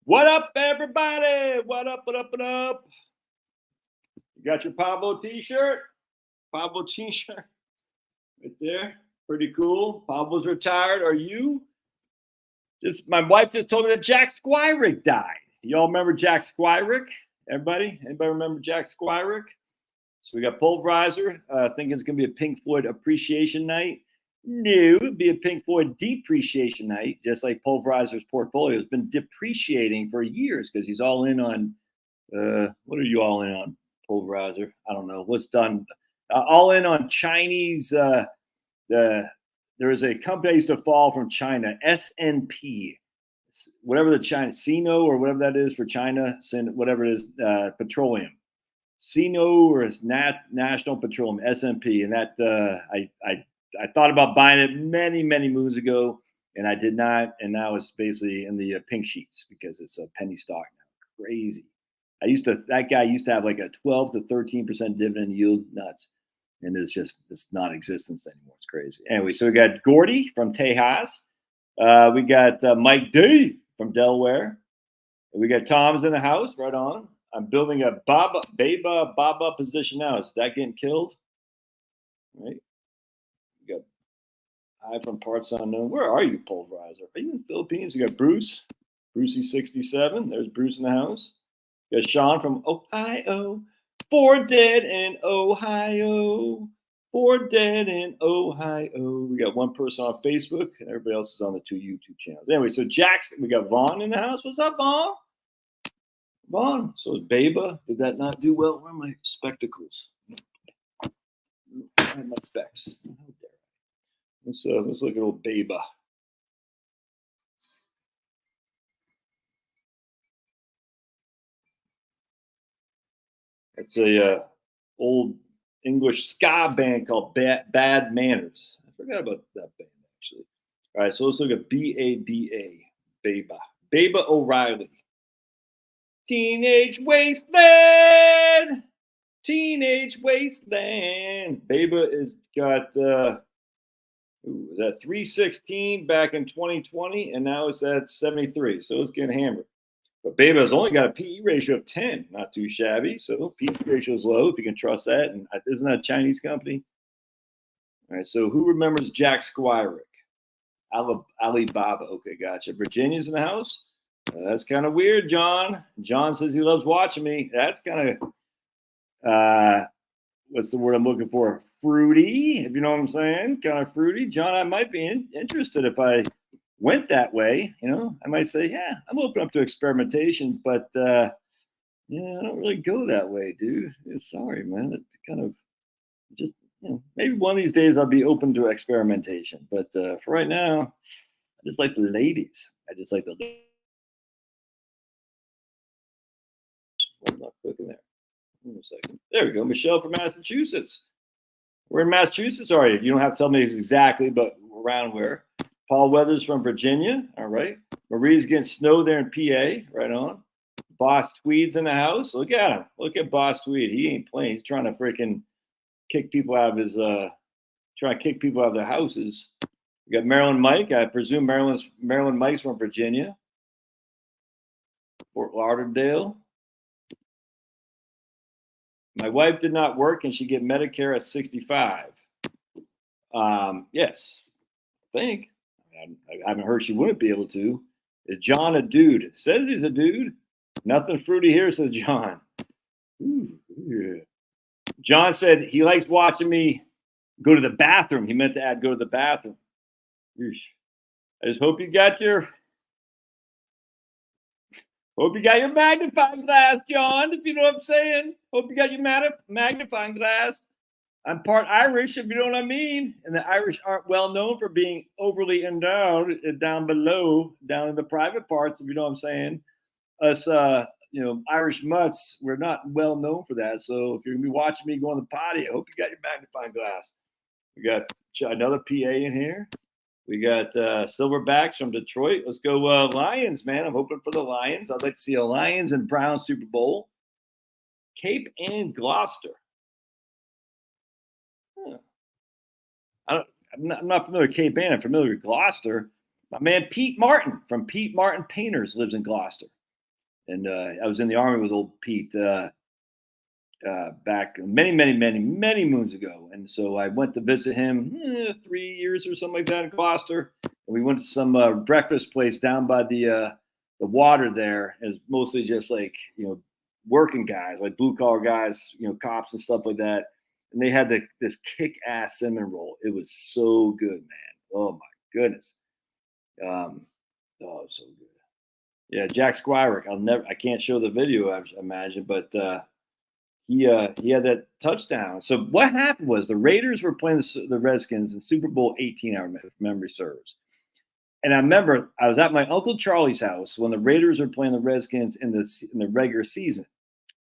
What up, everybody? What up, what up, what up? You got your Pablo t-shirt? Pablo t-shirt right there. Pretty cool. Pablo's retired. Are you? Just my wife just told me that Jack Squirick died. Y'all remember Jack Squirick? Everybody? Anybody remember Jack Squirick? So we got Pulverizer. Thinking it's going to be a Pink Floyd appreciation night. No, it'd be a Pink Floyd depreciation night, just like Pulverizer's portfolio has been depreciating for years because he's all in on, what are you all in on, Pulverizer? I don't know. What's done? All in on Chinese, there is a company that used to fall from China, SNP, whatever the China, Sino or whatever that is for China, whatever it is, petroleum. Sino or National Petroleum, SNP, and that I thought about buying it many moons ago, and I did not. And now it's basically in the pink sheets because it's a penny stock now. Crazy. That guy used to have like a 12 to 13% dividend yield, nuts, and it's non-existence anymore. It's crazy. Anyway, so we got Gordy from Tejas, we got Mike D from Delaware, we got Tom's in the house. Right on. I'm building a Baba position now. Is that getting killed? Right. We got I from Parts Unknown. Where are you, Pulverizer? Are you in the Philippines? We got Bruce, Brucey67. There's Bruce in the house. We got Sean from Ohio. 4 dead in Ohio. 4 dead in Ohio. We got one person on Facebook, and everybody else is on the 2 YouTube channels. Anyway, so Jackson, we got Vaughn in the house. What's up, Vaughn? Vaughn. So is Baba. Did that not do well? Where are my spectacles? I have my specs. Let's look at old Baba. It's a old English ska band called Bad Manners. I forgot about that band actually. All right, so let's look at Baba. Baba O'Reilly. Teenage Wasteland. Teenage Wasteland. Baba has got that 316 back in 2020, and now it's at 73. So it's getting hammered. But Baba has only got a PE ratio of 10, not too shabby. So PE ratio is low, if you can trust that. And isn't that a Chinese company? All right, so who remembers Jack Squirick? Alibaba. Okay, gotcha. Virginia's in the house. That's kind of weird, John. John says he loves watching me. That's kind of, what's the word I'm looking for? Fruity, if you know what I'm saying. Kind of fruity. John, I might be interested if I went that way. I might say, yeah, I'm open up to experimentation, but I don't really go that way, dude. Sorry, man. It kind of just, maybe one of these days I'll be open to experimentation. But for right now, I just like the ladies. I'm not clicking there. Wait a second. There we go. Michelle from Massachusetts. Where in Massachusetts are you? You don't have to tell me exactly, but around where. Paul Weathers from Virginia. All right. Marie's getting snow there in PA. Right on. Boss Tweed's in the house. Look at him. Look at Boss Tweed. He ain't playing. He's trying to freaking kick people out of their houses. We got Maryland Mike. I presume Maryland Mike's from Virginia. Fort Lauderdale. My wife did not work and she get Medicare at 65. Yes, I think. I haven't heard she wouldn't be able to. Is John a dude? Says he's a dude. Nothing fruity here, says John. Ooh, yeah. John said he likes watching me go to the bathroom. He meant to add go to the bathroom. I just hope you got your magnifying glass, John, if you know what I'm saying. Hope you got your magnifying glass. I'm part Irish, if you know what I mean. And the Irish aren't well known for being overly endowed down below, down in the private parts, if you know what I'm saying. Us, Irish mutts, we're not well known for that. So if you're going to be watching me go on the potty, I hope you got your magnifying glass. We got another PA in here. We got Silverbacks from Detroit. Let's go Lions, man. I'm hoping for the Lions. I'd like to see a Lions and Browns Super Bowl. Cape and Gloucester. I'm not familiar with Cape Ann. I'm familiar with Gloucester. My man Pete Martin from Pete Martin Painters lives in Gloucester. and I was in the Army with old Pete back many moons ago, and so I went to visit him 3 years or something like that in Gloucester. And we went to some breakfast place down by the water there. It's mostly just like working guys, like blue collar guys, cops and stuff like that. And they had this kick ass cinnamon roll. It was so good, man. Oh my goodness. Oh, so good. Yeah, Jack Squirick. I can't show the video, I imagine, but he had that touchdown. So what happened was the Raiders were playing the Redskins in Super Bowl 18, if memory serves. And I remember I was at my Uncle Charlie's house when the Raiders were playing the Redskins in the regular season.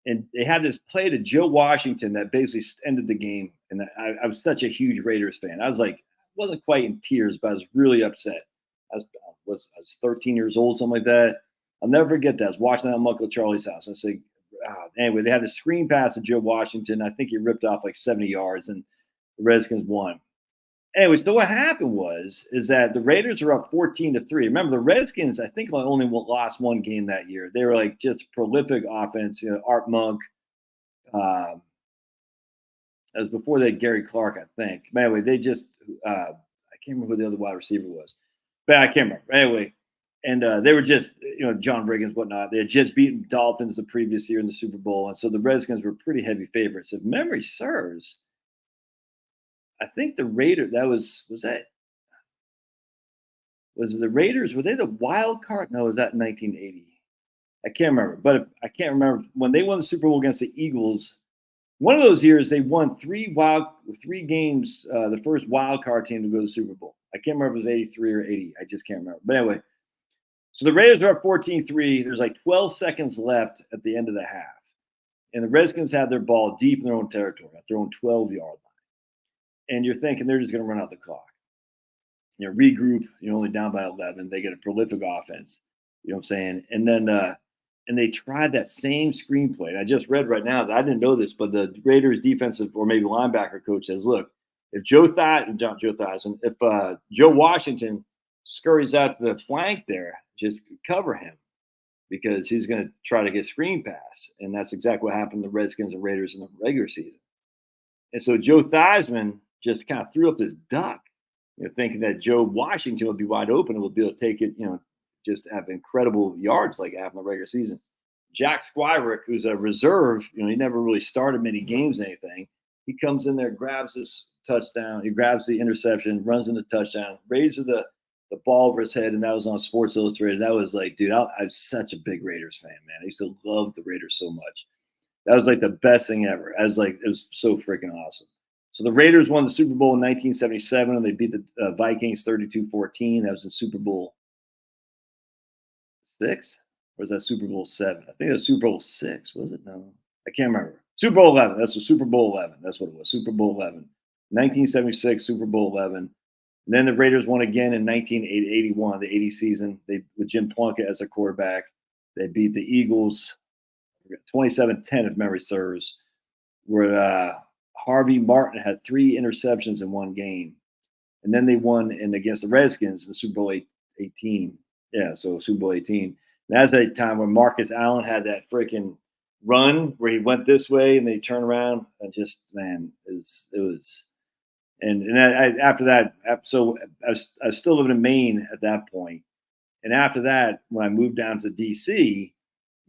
And they had this play to Joe Washington that basically ended the game. And I was such a huge Raiders fan. I was like, wasn't quite in tears, but I was really upset. I was 13 years old, something like that. I'll never forget that. I was watching that at Uncle Charlie's house. I said, anyway, they had a screen pass to Joe Washington. I think he ripped off like 70 yards, and the Redskins won. Anyway, so what happened is that the Raiders were up 14-3. Remember, the Redskins, I think, only lost one game that year. They were like just prolific offense. Art Monk. That was before they had Gary Clark, I think. But anyway, they just I can't remember who the other wide receiver was, but I can't remember. Anyway, and they were just John Riggins, whatnot. They had just beaten Dolphins the previous year in the Super Bowl, and so the Redskins were pretty heavy favorites. If memory serves, I think the Raiders, was it the Raiders? Were they the wild card? No, was that 1980? I can't remember. But I can't remember when they won the Super Bowl against the Eagles. One of those years, they won three games, the first wild card team to go to the Super Bowl. I can't remember if it was 83 or 80. I just can't remember. But anyway, so the Raiders are up 14-3. There's like 12 seconds left at the end of the half. And the Redskins had their ball deep in their own territory, at their own 12-yard line. And you're thinking they're just going to run out the clock. Regroup, only down by 11. They get a prolific offense. You know what I'm saying? And then and they tried that same screenplay. I just read right now that I didn't know this, but the Raiders defensive or maybe linebacker coach says, look, if Joe Washington scurries out to the flank there, just cover him because he's going to try to get screen pass. And that's exactly what happened to the Redskins and Raiders in the regular season. And so Joe Theismann just kind of threw up this duck, thinking that Joe Washington would be wide open and would be able to take it, just have incredible yards like half in the regular season. Jack Squirick, who's a reserve, he never really started many games or anything. He comes in there, grabs this touchdown. He grabs the interception, runs into touchdown, raises the ball over his head, and that was on Sports Illustrated. That was like, dude, I'm such a big Raiders fan, man. I used to love the Raiders so much. That was like the best thing ever. It was so freaking awesome. So the Raiders won the Super Bowl in 1977, and they beat the Vikings 32-14. That was in Super Bowl 6? Or was that Super Bowl 7? I think it was Super Bowl 6. Was it? No. I can't remember. Super Bowl 11. That's the Super Bowl 11. That's what it was. Super Bowl 11. 1976, Super Bowl 11. And then the Raiders won again in 1981, the 80 season. With Jim Plunkett as a quarterback. They beat the Eagles 27-10, if memory serves, where Harvey Martin had 3 interceptions in one game. And then they won against the Redskins in Super Bowl 18. Yeah, so Super Bowl 18. And that's a time when Marcus Allen had that freaking run where he went this way and they turned around and just, man, it was. And after that, so I was still living in Maine at that point. And after that, when I moved down to D.C.,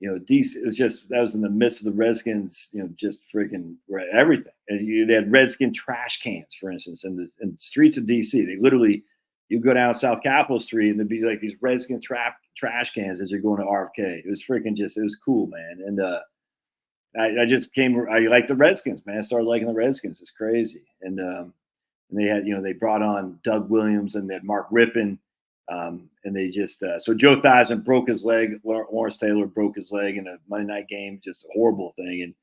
DC, it was just, that was in the midst of the Redskins, just freaking everything. And they had Redskin trash cans, for instance, in the streets of DC. They literally, you go down South Capitol Street and there'd be like these Redskin trash cans as you're going to RFK. It was freaking it was cool, man. And I like the Redskins, man. I started liking the Redskins. It's crazy. And they had, they brought on Doug Williams and they had Mark Rippon. And they just so Joe Theismann broke his leg. Lawrence Taylor broke his leg in a Monday night game. Just a horrible thing. And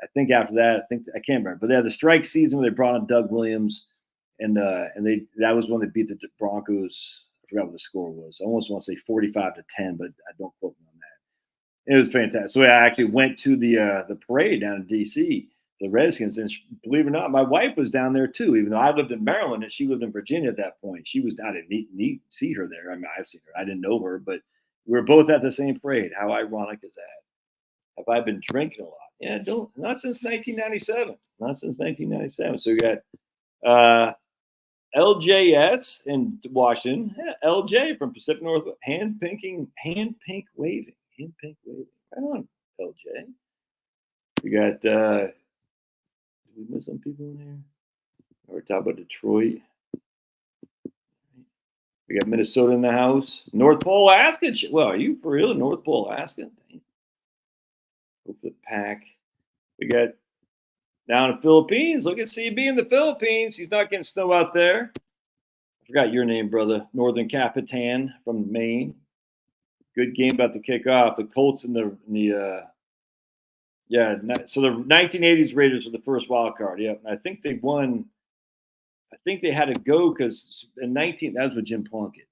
I think after that, I can't remember. But they had the strike season where they brought on Doug Williams, and that was when they beat the Broncos. I forgot what the score was. I almost want to say 45-10, but I don't quote me on that. It was fantastic. So I actually went to the parade down in D.C. The Redskins, and believe it or not, my wife was down there too. Even though I lived in Maryland and she lived in Virginia at that point, I didn't see her there. I mean, I've seen her. I didn't know her, but We're both at the same parade. How ironic is that? Have I been drinking a lot? Yeah, not since 1997. Not since 1997. So we got LJS in Washington. Yeah, LJ from Pacific Northwest. Hand pink waving. Right on, LJ. We got did we miss some people in here? We're talking about Detroit. We got Minnesota in the house. North Pole, Alaska. Well, are you for real? North Pole, Alaska? Hope the pack. We got down in the Philippines. Look at CB in the Philippines. He's not getting snow out there. I forgot your name, brother. Northern Capitan from Maine. Good game about to kick off. The Colts in the so the 1980s Raiders were the first wild card. Yeah, I think they won. I think they had to go because in that was with Jim Plunkett.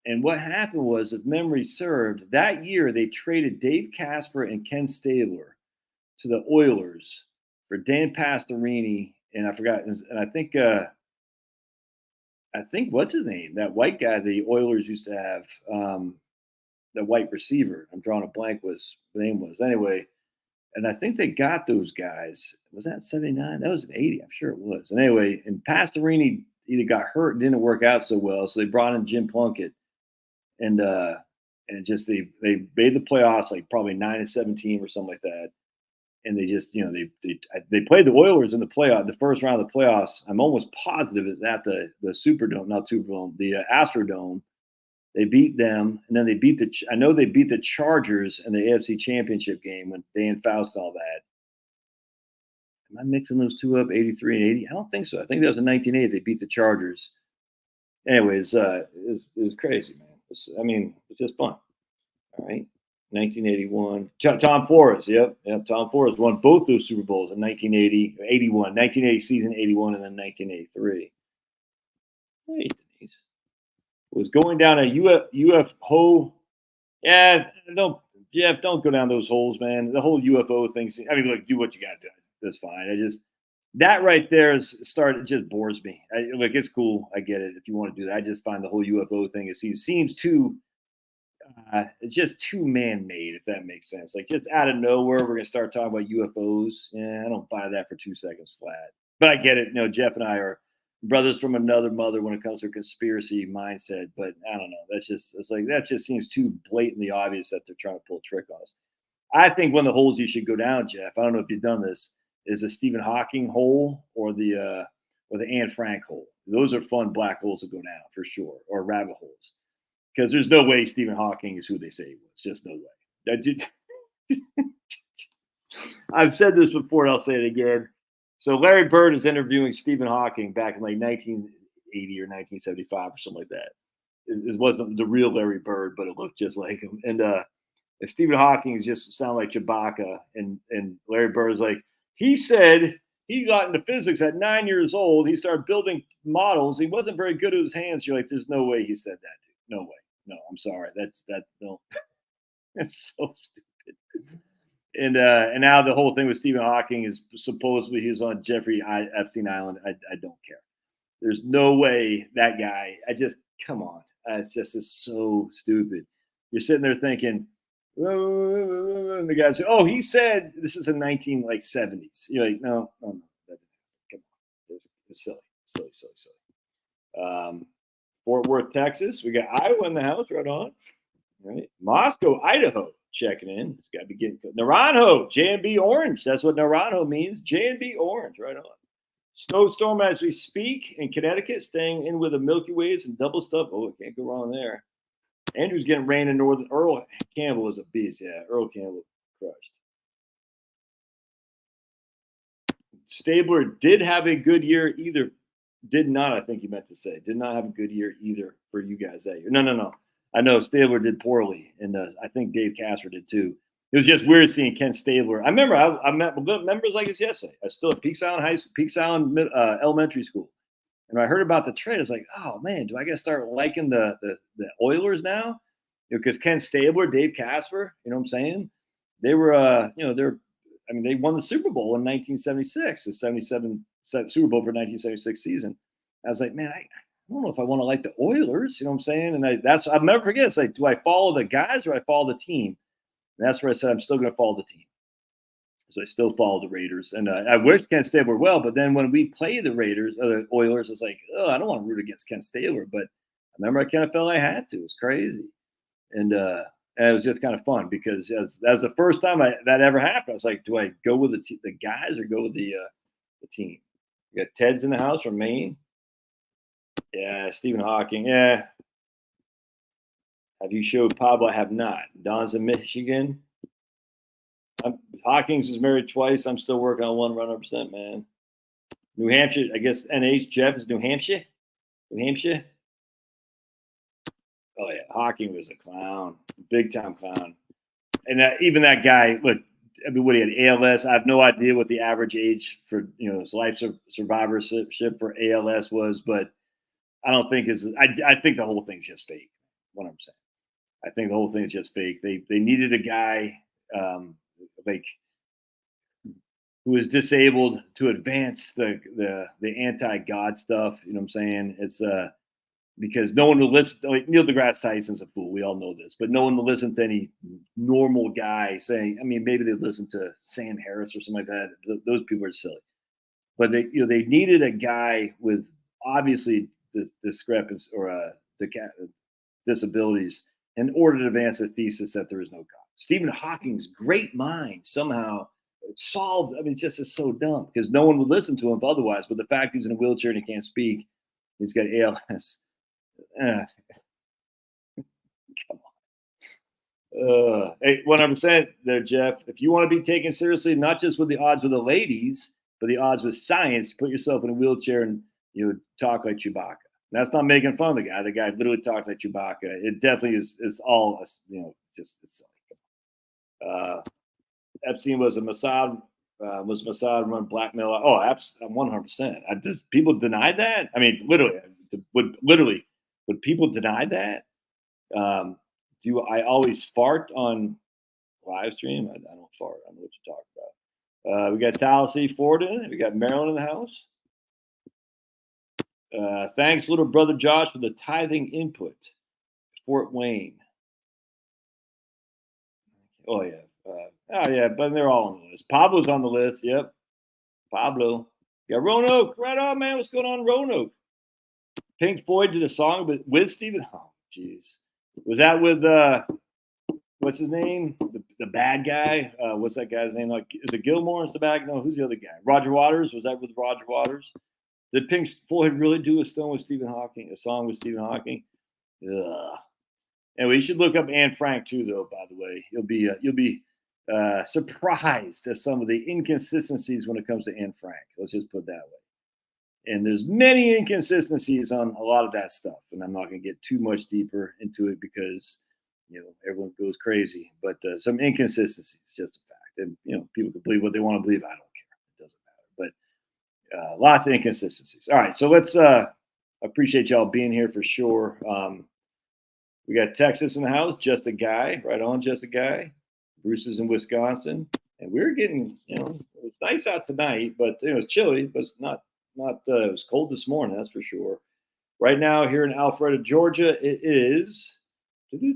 And what happened was, if memory served, that year they traded Dave Casper and Ken Stabler to the Oilers for Dan Pastorini, and I forgot, and I think what's his name? That white guy the Oilers used to have, the white receiver. I'm drawing a blank. Was the name was anyway. And I think they got those guys. Was that 79? That was an 80. I'm sure it was. And anyway, and Pastorini either got hurt and didn't work out so well, so they brought in Jim Plunkett, and just they made the playoffs like probably 9-17 or something like that. And they just they played the Oilers in the playoff, the first round of the playoffs. I'm almost positive it's at the Superdome, not Superdome, the Astrodome. They beat them, and then they beat I know they beat the Chargers in the AFC Championship game when Dan Faust and all that. Am I mixing those two up, 83 and 80? I don't think so. I think that was in 1980. They beat the Chargers. Anyways, it was crazy, man. It's just fun. All right. 1981. Tom Forrest, yep. Tom Forrest won both those Super Bowls in 1980, 81, 1980 season, 81, and then 1983. Hey, Denise. Was going down a UFO. Yeah, don't go down those holes, man. The whole UFO thing. Look, do what you got to do. That's fine. That right there it just bores me. It's cool. I get it if you want to do that. I just find the whole UFO thing seems too. It's just too man-made, if that makes sense. Like, just out of nowhere, we're gonna start talking about UFOs. Yeah, I don't buy that for 2 seconds flat. But I get it. Jeff and I are brothers from another mother when it comes to conspiracy mindset. But I don't know. That just seems too blatantly obvious that they're trying to pull a trick on us. I think one of the holes you should go down, Jeff, I don't know if you've done this, is the Stephen Hawking hole or the Anne Frank hole. Those are fun black holes to go down for sure, or rabbit holes. Because there's no way Stephen Hawking is who they say he was. Just no way. I've said this before, and I'll say it again. So Larry Bird is interviewing Stephen Hawking back in like 1980 or 1975 or something like that. It wasn't the real Larry Bird, but it looked just like him. And Stephen Hawking just sounded like Chewbacca. And Larry Bird is like, he said he got into physics at 9 years old. He started building models. He wasn't very good with his hands. You're like, there's no way he said that, dude. No way. No, I'm sorry. No. That's so stupid. And now the whole thing with Stephen Hawking is supposedly he was on Jeffrey Epstein Island. I don't care. There's no way that guy. Come on. It's so stupid. You're sitting there thinking, and the guy says, "Oh, he said this is in 1970s." You're like, no. Come on. It's silly. Fort Worth, Texas. We got Iowa in the house, right on. All right. Moscow, Idaho, checking in. It's got to be getting good. Naranjo, J&B Orange. That's what Naranjo means. J&B Orange, right on. Snowstorm as we speak in Connecticut, staying in with the Milky Ways and double stuff. Oh, it can't go wrong there. Andrew's getting rain in northern. Earl Campbell is a beast. Yeah, Earl Campbell crushed. Stabler did have a good year either. Did not, I think you meant to say. Did not have a good year either for you guys that year. No. I know Stabler did poorly, and I think Dave Casper did too. It was just weird seeing Ken Stabler. I remember I met members like this yesterday. I was still at Peaks Island Elementary School. And I heard about the trade. I was like, oh, man, do I got to start liking the Oilers now? Because Ken Stabler, Dave Casper, you know what I'm saying? They were, they won the Super Bowl in 1976, the 77 Super Bowl for 1976 season. I was like, man, I don't know if I want to like the Oilers. You know what I'm saying? And I'll never forget. It's like, do I follow the guys or I follow the team? And that's where I said I'm still going to follow the team. So I still follow the Raiders, and I wish Kent Stabler well. But then when we play the Raiders or the Oilers, it's like, oh, I don't want to root against Kent Stabler, but I remember I kind of felt I had to. It was crazy, and it was just kind of fun because that was the first time that ever happened. I was like, do I go with the guys or go with the team? We got Ted's in the house from Maine. Yeah, Stephen Hawking. Yeah. Have you showed Pablo? I have not. Don's in Michigan. Hawkins is married twice. I'm still working on 100%, man. New Hampshire, I guess NH Jeff is New Hampshire. New Hampshire. Oh yeah, Hawking was a clown, big time clown. And even that guy, look, I mean, what he had ALS. I have no idea what the average age for his life survivorship for ALS was, but I don't think I think the whole thing's just fake. What I'm saying, I think the whole thing's just fake. They needed a guy like who was disabled to advance the anti-God stuff. You know what I'm saying? It's because no one will listen. Like Neil deGrasse Tyson's a fool. We all know this, but no one will listen to any normal guy saying. I mean, maybe they listen to Sam Harris or something like that. Those people are silly. But they needed a guy with obviously discrepancies or disabilities in order to advance the thesis that there is no God. Stephen Hawking's great mind somehow solved. I mean, just is so dumb because no one would listen to him otherwise. But the fact he's in a wheelchair and he can't speak, he's got ALS. Come on. Hey, 100% there, Jeff. If you want to be taken seriously, not just with the odds with the ladies, but the odds with science, put yourself in a wheelchair and talk like Chewbacca. That's not making fun of the guy. The guy literally talks like Chewbacca. It definitely is all just it's silly. Epstein was a Mossad run blackmail. Oh, 100%. People denied that. I mean, would people deny that? Do I always fart on live stream? I don't fart. I don't know what you're talking about. We got Tallahassee, Florida. We got Maryland in the house. Thanks, little brother Josh, for the tithing input. Fort Wayne. Oh, yeah. But they're all on the list. Pablo's on the list. Yep. Pablo. Yeah, Roanoke. Right on, man. What's going on, Roanoke? Pink Floyd did a song with Stephen. Oh, jeez. Was that with what's his name? The bad guy. What's that guy's name? Like, is it Gilmore? Is the bad? No, who's the other guy? Roger Waters. Was that with Roger Waters? Did Pink Floyd really do a song with Stephen Hawking? A song with Stephen Hawking? Ugh. Anyway, you should look up Anne Frank too, though. By the way, you'll be surprised at some of the inconsistencies when it comes to Anne Frank. Let's just put it that way. And there's many inconsistencies on a lot of that stuff, and I'm not going to get too much deeper into it because everyone goes crazy. But some inconsistencies, just a fact, and people can believe what they want to believe. I don't care; it doesn't matter. But lots of inconsistencies. All right, so let's appreciate y'all being here for sure. We got Texas in the house, just a guy, right on, just a guy. Bruce is in Wisconsin, and we're getting it was nice out tonight, but it was chilly, but it's not. It was cold this morning, that's for sure. Right now, here in Alpharetta, Georgia, it is. Let's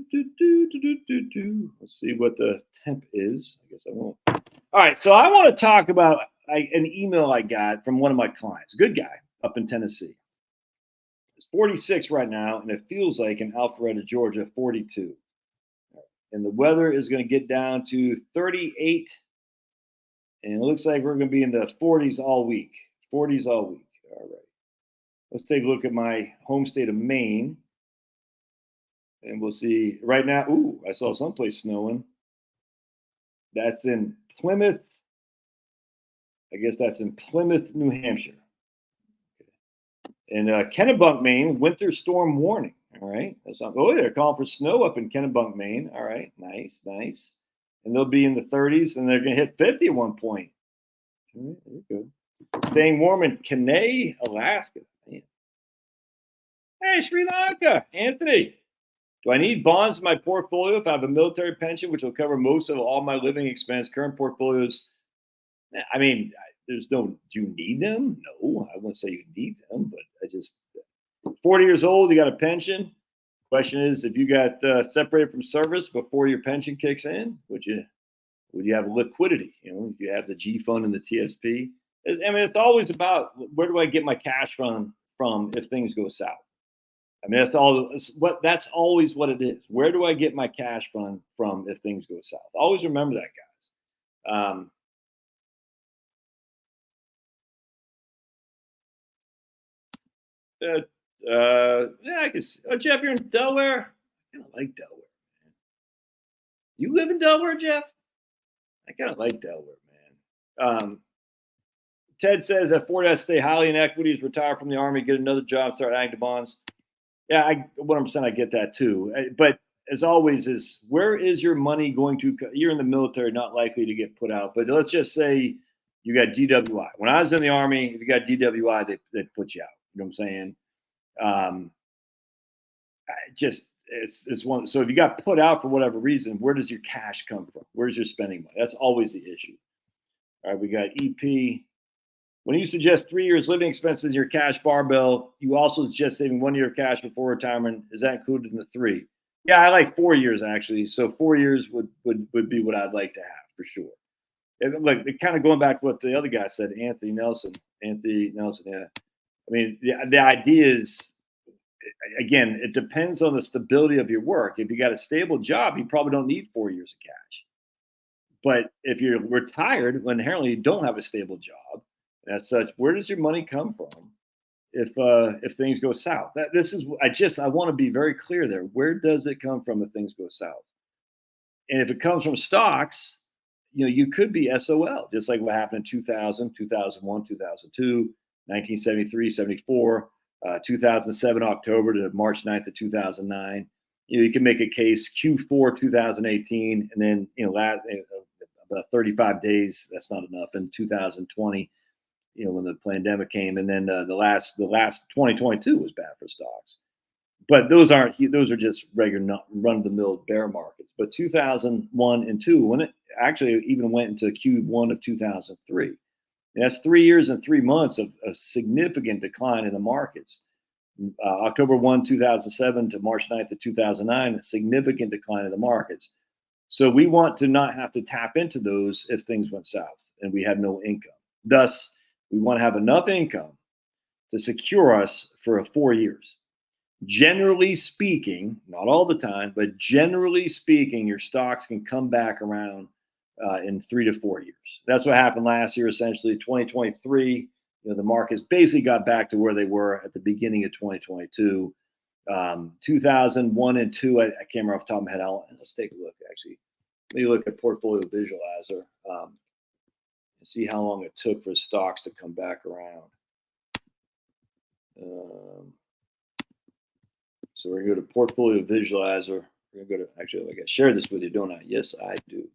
see what the temp is. I guess I won't. All right, so I want to talk about an email I got from one of my clients, good guy up in Tennessee. It's 46 right now, and it feels like in Alpharetta, Georgia, 42. And the weather is going to get down to 38, and it looks like we're going to be in the 40s all week. 40s all week. All right. Let's take a look at my home state of Maine. And we'll see right now. Ooh, I saw someplace snowing. That's in Plymouth. I guess that's in Plymouth, New Hampshire. In Kennebunk, Maine, winter storm warning. All right. That's not, they're calling for snow up in Kennebunk, Maine. All right. Nice. And they'll be in the 30s, and they're going to hit 50 at one point. All right. Very good. Staying warm in Kenai, Alaska. Man. Hey, Sri Lanka, Anthony. Do I need bonds in my portfolio if I have a military pension, which will cover most of all my living expense? Current portfolios. I mean, do you need them? No, I wouldn't say you need them, but 40 years old, you got a pension. Question is, if you got separated from service before your pension kicks in, would you have liquidity? Do you have the G fund and the TSP? I mean, it's always about where do I get my cash from if things go south. I mean, that's always what it is. Where do I get my cash from if things go south? Always remember that, guys. Yeah, I guess. Oh, Jeff, you're in Delaware. I kind of like Delaware, man. You live in Delaware, Jeff? I kind of like Delaware, man. Ted says that Ford has to stay highly in equities, retire from the Army, get another job, start adding to bonds. Yeah, 100% I get that too. But as always, is where is your money going to? You're in the military, not likely to get put out. But let's just say you got DWI. When I was in the Army, if you got DWI, they'd put you out. You know what I'm saying? It's one. So if you got put out for whatever reason, where does your cash come from? Where's your spending money? That's always the issue. All right, we got EP. When you suggest 3 years living expenses in your cash barbell, you also suggest saving 1 year of cash before retirement. Is that included in the 3? Yeah, I like 4 years actually. So 4 years would be what I'd like to have for sure. And like kind of going back to what the other guy said, Anthony Nelson. Yeah. I mean, the idea is, again, it depends on the stability of your work. If you got a stable job, you probably don't need 4 years of cash. But if you're retired, well, inherently you don't have a stable job. As such, where does your money come from if things go south? I want to be very clear there. Where does it come from if things go south? And if it comes from stocks, you could be SOL, just like what happened in 2000, 2001, 2002, 1973, 74, 2007, October to March 9th of 2009. You can make a case Q4 2018, and then about 35 days. That's not enough in 2020. When the pandemic came, and then the last 2022 was bad for stocks. But those are just regular run-of-the-mill bear markets. But 2001 and 2, when it actually even went into Q1 of 2003, and that's 3 years and 3 months of a significant decline in the markets. October 1, 2007 to March 9th of 2009, a significant decline in the markets. So we want to not have to tap into those if things went south and we have no income. Thus, we want to have enough income to secure us for 4 years. Generally speaking, not all the time, but generally speaking, your stocks can come back around in 3 to 4 years. That's what happened last year, essentially. 2023, the markets basically got back to where they were at the beginning of 2022. 2001 and 2, I can't remember off the top of my head. Let's take a look, actually. Let me look at Portfolio Visualizer. And see how long it took for stocks to come back around. So we're going to go to Portfolio Visualizer. We're going to go to, actually, I got to share this with you, don't I? Yes, I do.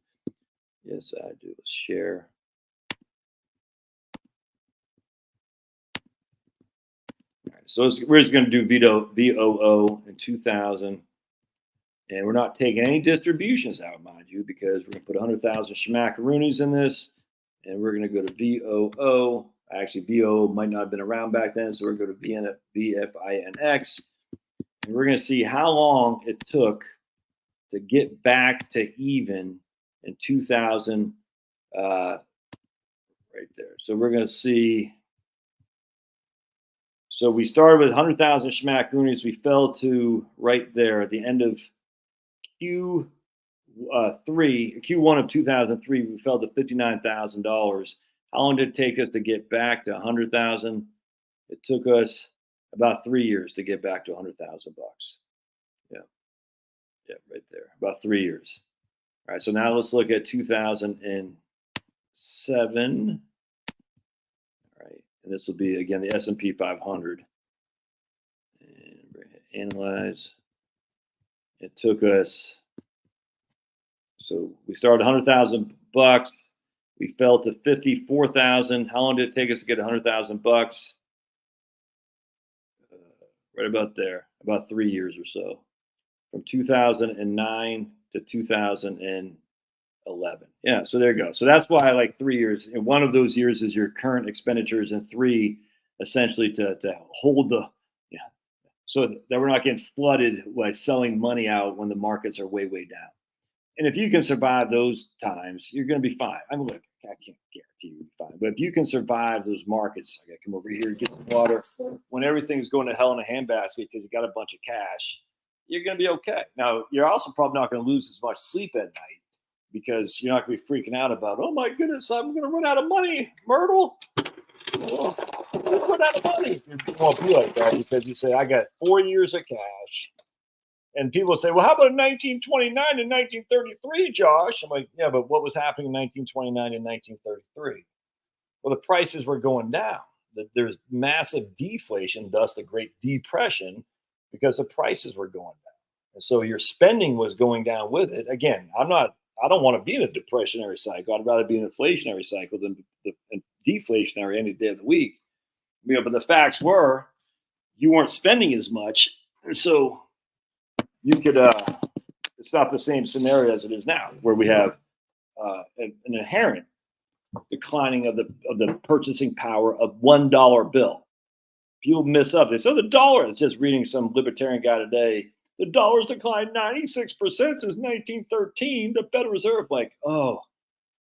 Yes, I do. Let's share. All right, so we're just going to do VOO in 2000. And we're not taking any distributions out, mind you, because we're going to put 100,000 Schmackaroonies in this. And we're going to go to VOO. Actually, VOO might not have been around back then, so we're going to go to VFINX. And we're going to see how long it took to get back to even in 2000, right there. So we're going to see. So we started with 100,000 Schmackaroonies. We fell to right there at the end of Q1 of 2003, we fell to $59,000. How long did it take us to get back to 100,000? It took us about 3 years to get back to 100,000 bucks. Yeah, right there, about 3 years. All right, so now let's look at 2007. All right, and this will be again the S&P 500. And we're going to analyze. It took us. So we started 100,000 bucks. We fell to 54,000. How long did it take us to get 100,000 bucks? Right about there, about 3 years or so, from 2009 to 2011. Yeah, so there you go. So that's why I like 3 years. And one of those years is your current expenditures, and 3 essentially to hold the so that we're not getting flooded by selling money out when the markets are way, way down. And if you can survive those times, you're going to be fine. I mean, look, I can't guarantee you'll be fine, but if you can survive those markets, I got to come over here, get the water. When everything's going to hell in a handbasket because you got a bunch of cash, you're going to be okay. Now, you're also probably not going to lose as much sleep at night because you're not going to be freaking out about, oh my goodness, I'm going to run out of money, Myrtle. Oh, run out of money. You won't be like that because you say, I got 4 years of cash. And people say, well, how about 1929 and 1933, Josh? I'm like, yeah, but what was happening in 1929 and 1933? Well, the prices were going down. There's massive deflation, thus the Great Depression, because the prices were going down. And so your spending was going down with it. Again, I don't want to be in a depressionary cycle. I'd rather be in an inflationary cycle than deflationary any day of the week. But the facts were you weren't spending as much. And so you could, it's not the same scenario as it is now, where we have an inherent declining of the purchasing power of $1 bill. People miss up. They say, the dollar, it's just reading some libertarian guy today, the dollar's declined 96% since 1913. The Federal Reserve, like, oh,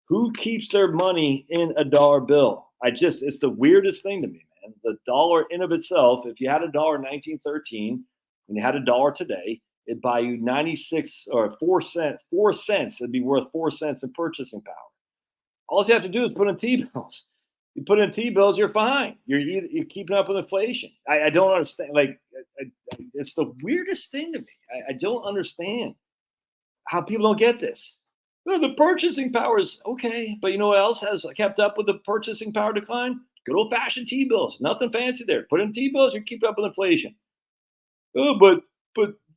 who keeps their money in a dollar bill? It's the weirdest thing to me, man. The dollar in of itself, if you had a dollar in 1913 and you had a dollar today, it'd buy you 96 or 4 cents. It'd be worth 4 cents in purchasing power. All you have to do is put in T-bills. You put in T-bills, you're fine. You're keeping up with inflation. I don't understand. Like, it's the weirdest thing to me. I don't understand how people don't get this. Well, the purchasing power is okay, but you know what else has kept up with the purchasing power decline? Good old-fashioned T-bills. Nothing fancy there. Put in T-bills, you keep up with inflation. Oh, but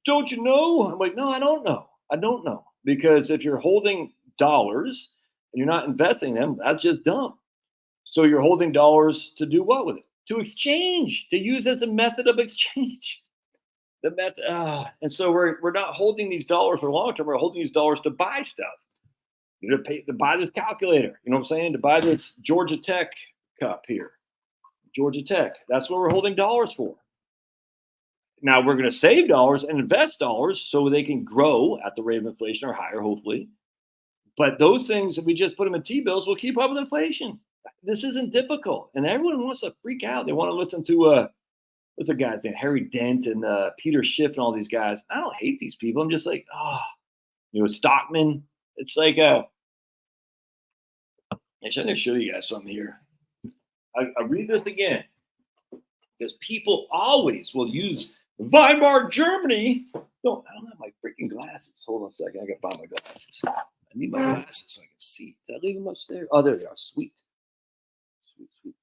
don't you know? I'm like, no, I don't know. I don't know. Because if you're holding dollars and you're not investing them, that's just dumb. So you're holding dollars to do what with it? To exchange, to use as a method of exchange. And so we're not holding these dollars for long term. We're holding these dollars to buy stuff. To buy this calculator. You know what I'm saying? To buy this Georgia Tech cup here. Georgia Tech. That's what we're holding dollars for. Now we're going to save dollars and invest dollars so they can grow at the rate of inflation or higher, hopefully. But those things, if we just put them in T-bills, will keep up with inflation. This isn't difficult. And everyone wants to freak out. They want to listen to, what's the guy's name? Harry Dent and Peter Schiff and all these guys. I don't hate these people. I'm just like, Stockman. It's like, I'm trying to show you guys something here. I read this again. Because people always will use Weimar Germany. I don't have my freaking glasses. Hold on a second. I got to find my glasses. I need my glasses so I can see. Did I leave them upstairs? Oh, there they are. Sweet. Sweet.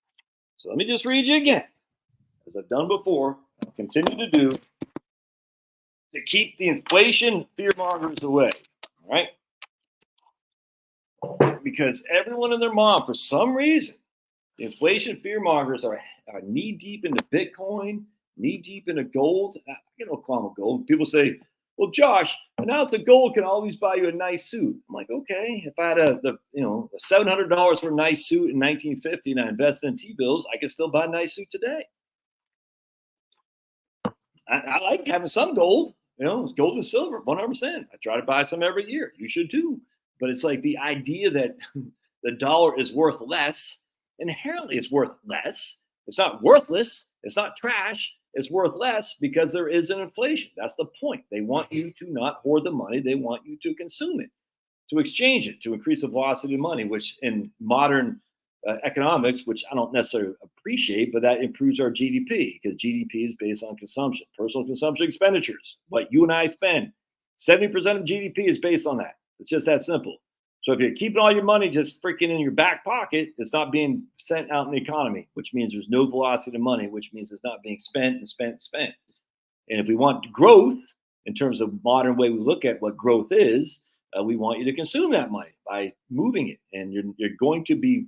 So let me just read you again. As I've done before, I'll continue to do to keep the inflation fearmongers away. All right? Because everyone and their mom, for some reason, the inflation fearmongers are knee deep into Bitcoin, knee deep into gold. I get no qualm with gold. People say, well, Josh, now the gold can always buy you a nice suit. I'm like, okay, if I had a $700 for a nice suit in 1950 and I invested in T-bills, I could still buy a nice suit today. I like having some gold, gold and silver, 100%. I try to buy some every year. You should too. But it's like the idea that the dollar is worth less. Inherently, it's worth less. It's not worthless. It's not trash. It's worth less because there is an inflation. That's the point. They want you to not hoard the money. They want you to consume it, to exchange it, to increase the velocity of money, which in modern economics, which I don't necessarily appreciate, but that improves our GDP because GDP is based on consumption, personal consumption expenditures, what you and I spend. 70% of GDP is based on that. It's just that simple. So if you're keeping all your money just freaking in your back pocket, it's not being sent out in the economy, which means there's no velocity of money, which means it's not being spent. And if we want growth, in terms of modern way we look at what growth is, we want you to consume that money by moving it. And you're going to be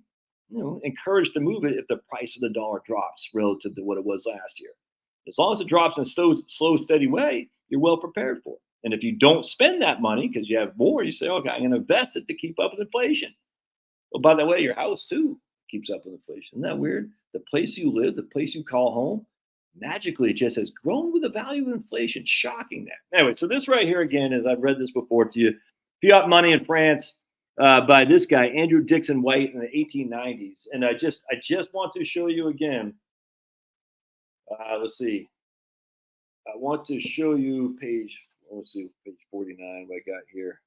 encouraged to move it if the price of the dollar drops relative to what it was last year. As long as it drops in a slow, steady way, you're well prepared for it. And if you don't spend that money because you have more, you say, okay, I'm going to invest it to keep up with inflation. Well, by the way, your house too keeps up with inflation. Isn't that weird? The place you live, the place you call home, Magically, it just has grown with the value of inflation. Shocking that. Anyway, so this right here again, as I've read this before to you, fiat money in France by this guy, Andrew Dixon White, in the 1890s. And I just want to show you again. Let's see. I want to show you page, let's see, page 49, what I got here.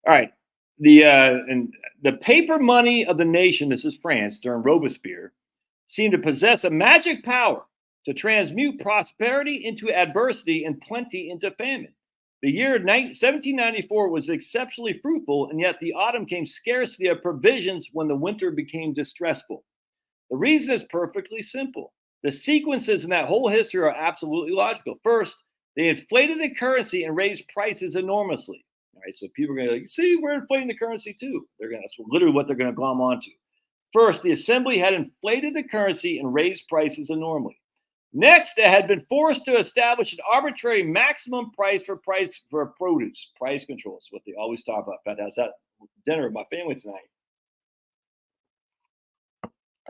All right. And the paper money of the nation, this is France during Robespierre, seemed to possess a magic power to transmute prosperity into adversity and plenty into famine. The year 1794 was exceptionally fruitful, and yet the autumn came scarcity of provisions when the winter became distressful. The reason is perfectly simple. The sequences in that whole history are absolutely logical. First, they inflated the currency and raised prices enormously. All right, so people are going to like, see, we're inflating the currency too. That's literally what they're going to glom onto. First, the assembly had inflated the currency and raised prices enormously. Next, it had been forced to establish an arbitrary maximum price for produce. Price control is what they always talk about. In fact, I was at dinner with my family tonight.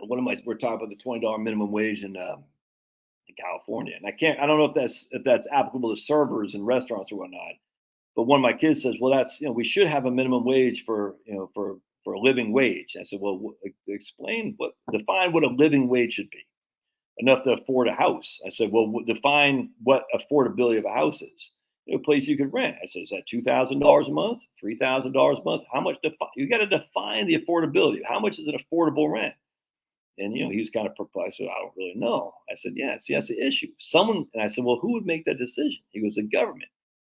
We're talking about the $20 minimum wage in California, and I don't know if that's applicable to servers in restaurants or whatnot. But one of my kids says, well, that's, we should have a minimum wage for a living wage. I said, well, define what a living wage should be. Enough to afford a house. I said, well, define what affordability of a house is. A place you could rent. I said, is that $2,000 a month, $3,000 a month? How much? You got to define the affordability. How much is an affordable rent? And he was kind of perplexed. I don't really know. I said, yeah, see, that's the issue. And I said, well, who would make that decision? He goes, the government.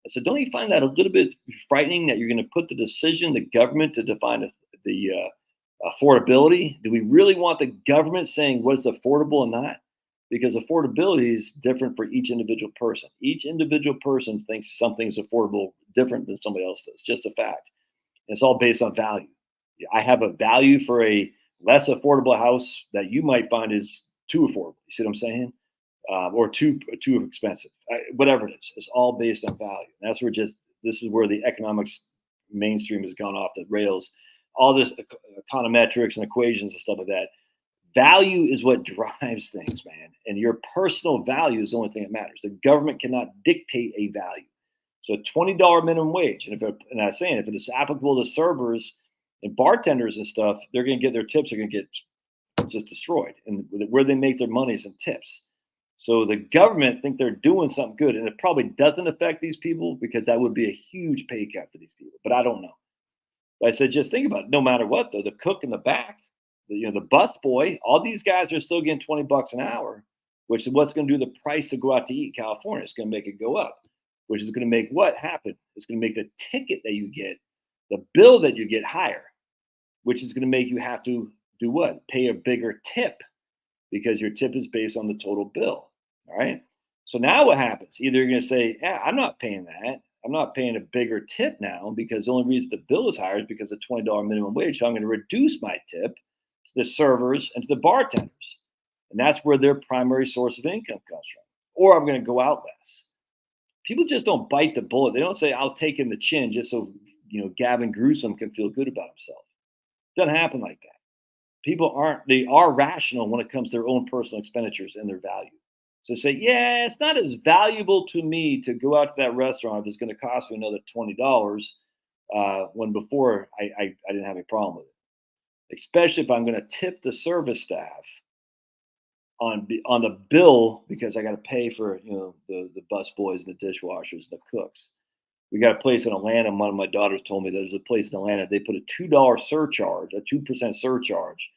I said, don't you find that a little bit frightening that you're going to put the decision, the government, to define the affordability? Do we really want the government saying what is affordable and not? Because affordability is different for each individual person. Each individual person thinks something's affordable different than somebody else does. Just a fact. And it's all based on value. I have a value for a less affordable house that you might find is too affordable. You see what I'm saying? Or too expensive. Whatever it is, it's all based on value. And that's where this is where the economics mainstream has gone off the rails. All this econometrics and equations and stuff like that. Value is what drives things, man. And your personal value is the only thing that matters. The government cannot dictate a value. So $20 minimum wage, and if it is applicable to servers and bartenders and stuff, they're going to get their tips are going to get just destroyed. And where they make their money is in tips. So the government think they're doing something good, and it probably doesn't affect these people because that would be a huge pay cut for these people. But I don't know. But I said, just think about it. No matter what, though, the cook in the back, the bus boy, all these guys are still getting $20 an hour, which is what's going to do the price to go out to eat in California. It's going to make it go up, which is going to make what happen? It's going to make the ticket that you get, the bill that you get higher, which is going to make you have to do what? Pay a bigger tip because your tip is based on the total bill. All right. So now what happens? Either you're going to say, yeah, I'm not paying that. I'm not paying a bigger tip now because the only reason the bill is higher is because of $20 minimum wage. So I'm going to reduce my tip to the servers and to the bartenders. And that's where their primary source of income comes from. Or I'm going to go out less. People just don't bite the bullet. They don't say, I'll take in the chin just so, Gavin Newsom can feel good about himself. It doesn't happen like that. People are rational when it comes to their own personal expenditures and their value. So say, yeah, it's not as valuable to me to go out to that restaurant if it's going to cost me another $20 when before I didn't have a problem with it. Especially if I'm going to tip the service staff on the bill because I got to pay for the bus boys and the dishwashers and the cooks. We got a place in Atlanta. One of my daughters told me there's a place in Atlanta. They put a $2 surcharge, a 2% surcharge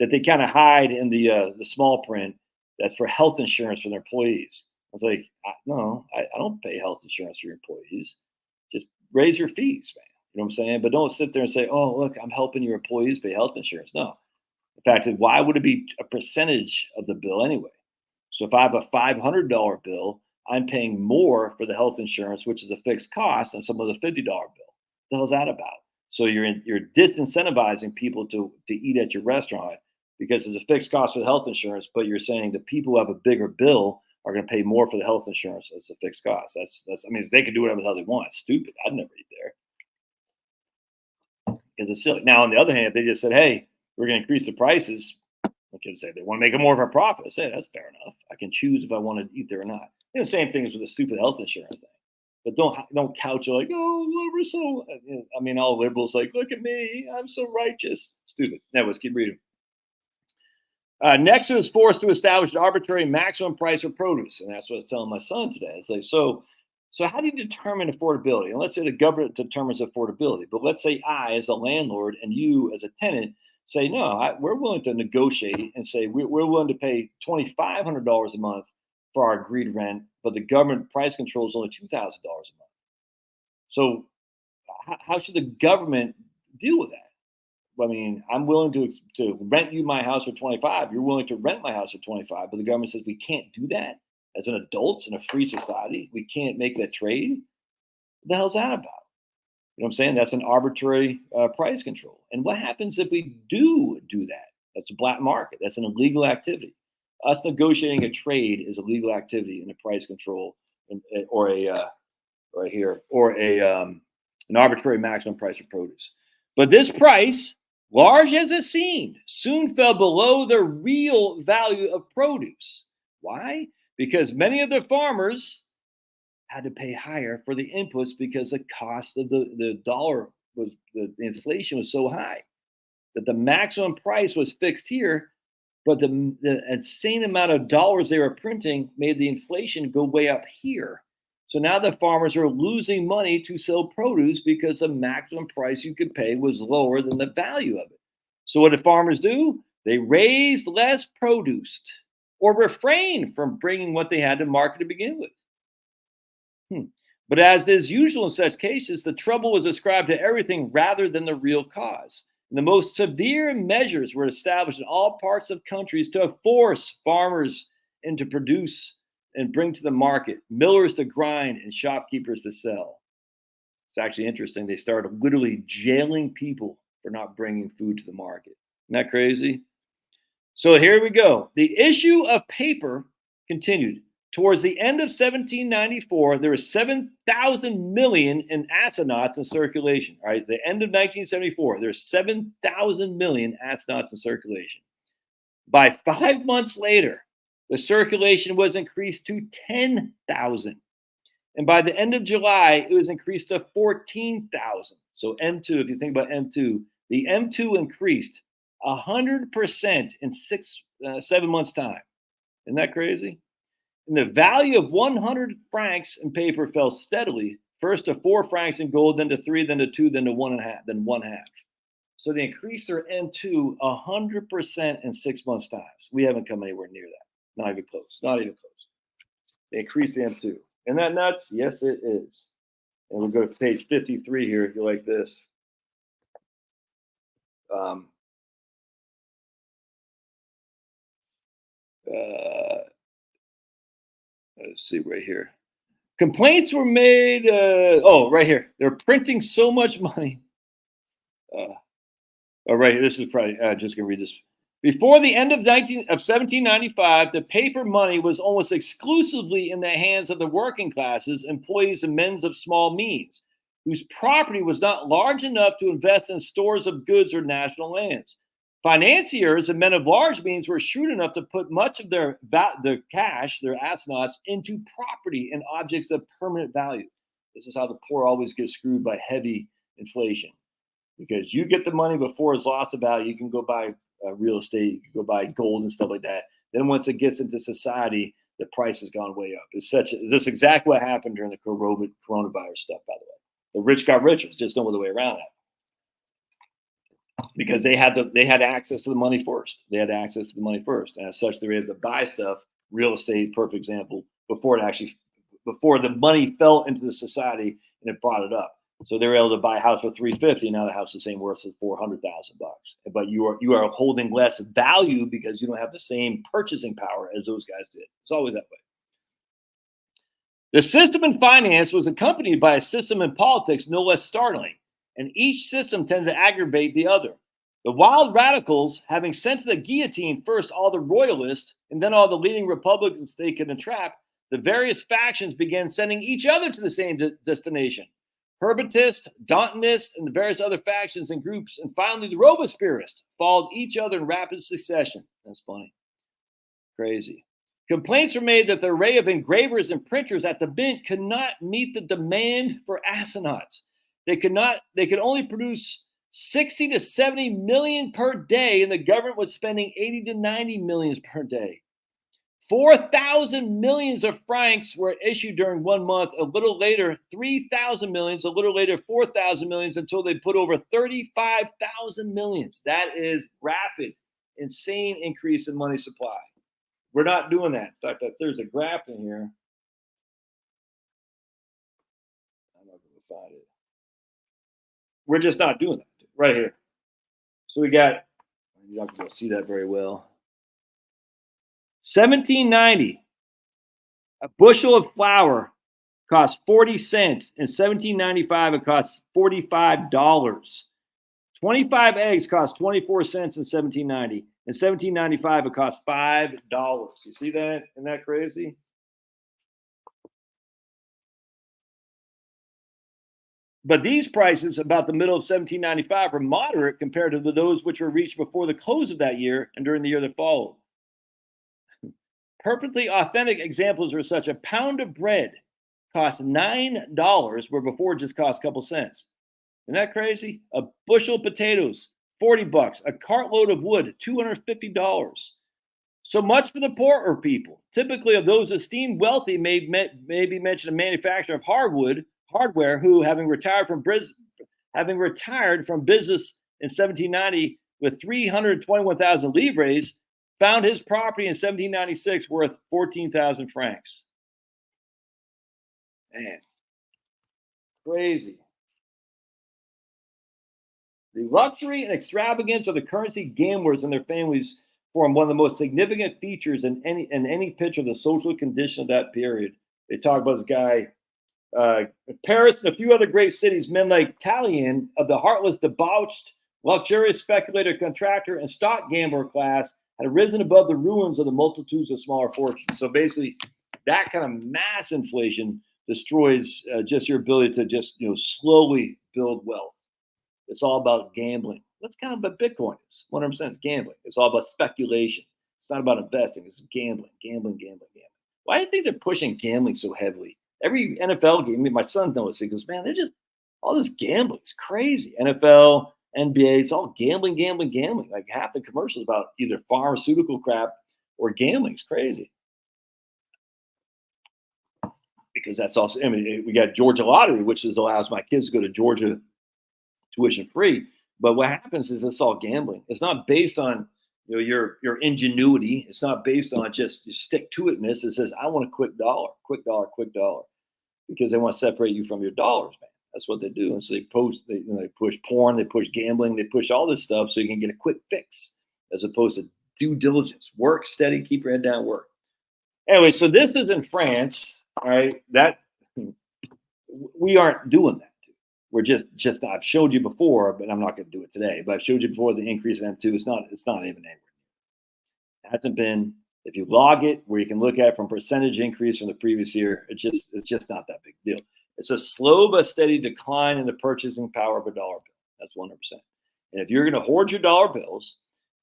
that they kind of hide in the small print. That's for health insurance for their employees. I was like, no, I don't pay health insurance for your employees. Just raise your fees, man. You know what I'm saying? But don't sit there and say, oh, look, I'm helping your employees pay health insurance. No. In fact, why would it be a percentage of the bill anyway? So if I have a $500 bill, I'm paying more for the health insurance, which is a fixed cost, than some of the $50 bill. What the hell's that about? So you're disincentivizing people to eat at your restaurant because there's a fixed cost for the health insurance, but you're saying the people who have a bigger bill are going to pay more for the health insurance. That's a fixed cost. That's. I mean, they can do whatever the hell they want. It's stupid. I'd never eat there because it's silly. Now, on the other hand, if they just said, hey, we're going to increase the prices. I can say they want to make more of a profit. I say that's fair enough. I can choose if I want to eat there or not. The same thing as with the stupid health insurance thing. But don't couch it like, oh, we're so. I mean, all liberals like, look at me, I'm so righteous. Stupid. Now let's keep reading. Next, it was forced to establish an arbitrary maximum price for produce, and that's what I was telling my son today. It's like, so how do you determine affordability? And let's say the government determines affordability, but let's say I, as a landlord, and you, as a tenant, say, no, we're willing to negotiate and say we're willing to pay $2,500 a month for our agreed rent, but the government price control is only $2,000 a month. So how should the government deal with that? I mean, I'm willing to rent you my house for 25. You're willing to rent my house for 25, but the government says we can't do that as an adults in a free society. We can't make that trade. What the hell's that about? You know what I'm saying? That's an arbitrary price control. And what happens if we do that? That's a black market. That's an illegal activity. Us negotiating a trade is a legal activity in a price control or an arbitrary maximum price of produce. But this price, large as it seemed, soon fell below the real value of produce. Why? Because many of the farmers had to pay higher for the inputs because the cost of the dollar was, the inflation was so high that the maximum price was fixed here, but the insane amount of dollars they were printing made the inflation go way up here. So now the farmers are losing money to sell produce because the maximum price you could pay was lower than the value of it. So what did farmers do? They raised less produce or refrained from bringing what they had to market to begin with. But as is usual in such cases, the trouble was ascribed to everything rather than the real cause. And the most severe measures were established in all parts of countries to force farmers into produce and bring to the market, millers to grind, and shopkeepers to sell. It's actually interesting. They started literally jailing people for not bringing food to the market. Isn't that crazy? So here we go. The issue of paper continued. Towards the end of 1794, there were 7,000 million in assignats in circulation. All right, at the end of 1974, there's 7,000 million assignats in circulation. By 5 months later, the circulation was increased to 10,000. And by the end of July, it was increased to 14,000. So M2, if you think about M2, the M2 increased 100% in 7 months' time. Isn't that crazy? And the value of 100 francs in paper fell steadily, first to 4 francs in gold, then to 3, then to 2, then to 1.5, then 1/2. So they increased their M2 100% in 6 months' time. We haven't come anywhere near that. Not even close. Not even close. They increased the M2. Isn't that nuts? Yes, it is. And we'll go to page 53 here if you like this. Let's see right here. Complaints were made. Right here. They're printing so much money. Right here. This is probably just gonna read this. Before the end of 1795, the paper money was almost exclusively in the hands of the working classes, employees, and men of small means, whose property was not large enough to invest in stores of goods or national lands. Financiers and men of large means were shrewd enough to put much of their cash, their assignats, into property and objects of permanent value. This is how the poor always get screwed by heavy inflation. Because you get the money before it's lost of value, you can go buy real estate, you can go buy gold and stuff like that. Then once it gets into society, the price has gone way up. This exactly what happened during the coronavirus stuff, by the way. The rich got richer. There's just no other way around that. Because they had access to the money first. They had access to the money first. And as such, they were able to buy stuff, real estate, perfect example, before the money fell into the society and it brought it up. So they were able to buy a house for $350. Now the house is the same worth as $400,000. But you are holding less value because you don't have the same purchasing power as those guys did. It's always that way. The system in finance was accompanied by a system in politics no less startling, and each system tended to aggravate the other. The wild radicals, having sent to the guillotine first all the royalists and then all the leading Republicans they could entrap, the various factions began sending each other to the same destination, Herbatists, Dantonists, and the various other factions and groups, and finally the Robespierrists followed each other in rapid succession. That's funny. Crazy. Complaints were made that the array of engravers and printers at the mint could not meet the demand for astronauts. They could only produce 60 to 70 million per day, and the government was spending 80 to 90 millions per day. 4,000 millions of francs were issued during 1 month. A little later, 3,000 millions. A little later, 4,000 millions, until they put over 35,000 millions. That is rapid, insane increase in money supply. We're not doing that. In fact, there's a graph in here. I'm not going to find it. We're just not doing that right here. So we got, you're not going to see that very well. 1790, a bushel of flour cost 40 cents. In 1795, it cost $45. 25 eggs cost 24 cents in 1790. In 1795, it cost $5. You see that? Isn't that crazy? But these prices about the middle of 1795 were moderate compared to those which were reached before the close of that year and during the year that followed. Perfectly authentic examples are such: a pound of bread cost $9, where before it just cost a couple cents. Isn't that crazy? A bushel of potatoes, $40. A cartload of wood, $250. So much for the poorer people. Typically, of those esteemed wealthy, may be mentioned a manufacturer of hardware who, having retired from business in 1790 with 321,000 livres, found his property in 1796 worth 14,000 francs. Man, crazy. The luxury and extravagance of the currency gamblers and their families form one of the most significant features in any picture of the social condition of that period. They talk about this guy, Paris and a few other great cities, men like Tallien of the heartless, debauched, luxurious speculator, contractor, and stock gambler class had risen above the ruins of the multitudes of smaller fortunes. So basically, that kind of mass inflation destroys just your ability to just slowly build wealth. It's all about gambling. That's kind of what Bitcoin is. 100% it's gambling. It's all about speculation. It's not about investing. It's gambling. Why do you think they're pushing gambling so heavily? Every NFL game, my son knows, he goes, man, they're just all this gambling. It's crazy. NFL, NBA, it's all gambling. Like half the commercials about either pharmaceutical crap or gambling. It's crazy. Because that's also, I mean, we got Georgia Lottery, which allows my kids to go to Georgia tuition free. But what happens is it's all gambling. It's not based on your ingenuity. It's not based on just stick to itness. It says, I want a quick dollar, because they want to separate you from your dollars, man. That's what they do. And so they push porn, they push gambling, they push all this stuff so you can get a quick fix, as opposed to due diligence, work steady, keep your head down, work. Anyway, so this is in France, all right? That we aren't doing that. We're just I've showed you before, but I'm not going to do it today. But I've showed you before the increase in M2. It's not even anywhere. It hasn't been. If you log it, where you can look at from percentage increase from the previous year, it's just not that big deal. It's a slow but steady decline in the purchasing power of a dollar bill. That's 100%. And if you're going to hoard your dollar bills,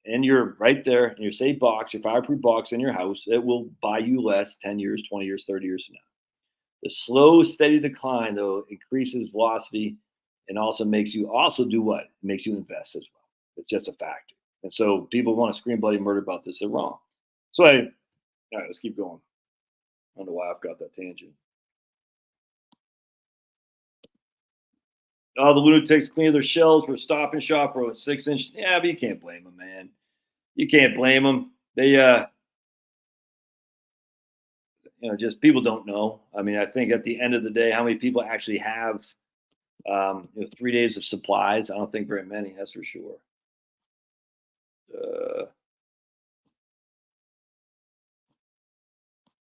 and you're right there in your safe box, your fireproof box in your house, it will buy you less 10 years, 20 years, 30 years from now. The slow, steady decline, though, increases velocity and also makes you do what? It makes you invest as well. It's just a factor. And so people want to scream bloody murder about this. They're wrong. So all right, let's keep going. I don't know why I've got that tangent. All the lunatics clean their shells for Stop and Shop for 6-inch. Yeah, but you can't blame them, man. You can't blame them. They, just people don't know. I mean, I think at the end of the day, how many people actually have 3 days of supplies? I don't think very many, that's for sure.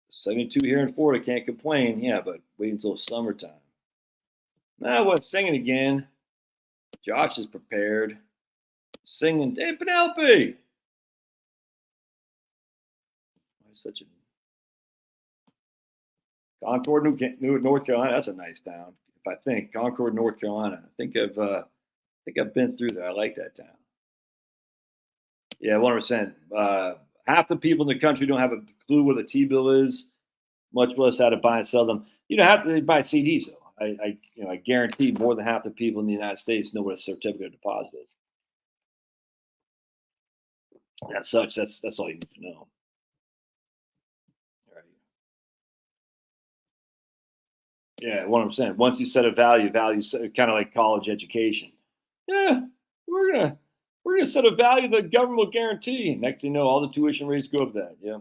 72 here in Florida, can't complain. Yeah, but wait until summertime. Now, what's singing again? Josh is prepared. Singing, hey, Penelope! Why such a Concord, North Carolina, that's a nice town. I think Concord, North Carolina. I think I've been through there. I like that town. Yeah, 100%. Half the people in the country don't have a clue what a T-bill is, much less how to buy and sell them. You know, how to buy CDs though. I guarantee more than half the people in the United States know what a certificate of deposit is. That sucks. That's all you need to know. All right. Yeah, 100%. Once you set a value kind of like college education. Yeah, we're gonna set a value that government will guarantee. Next thing you know, all the tuition rates go up. That yeah,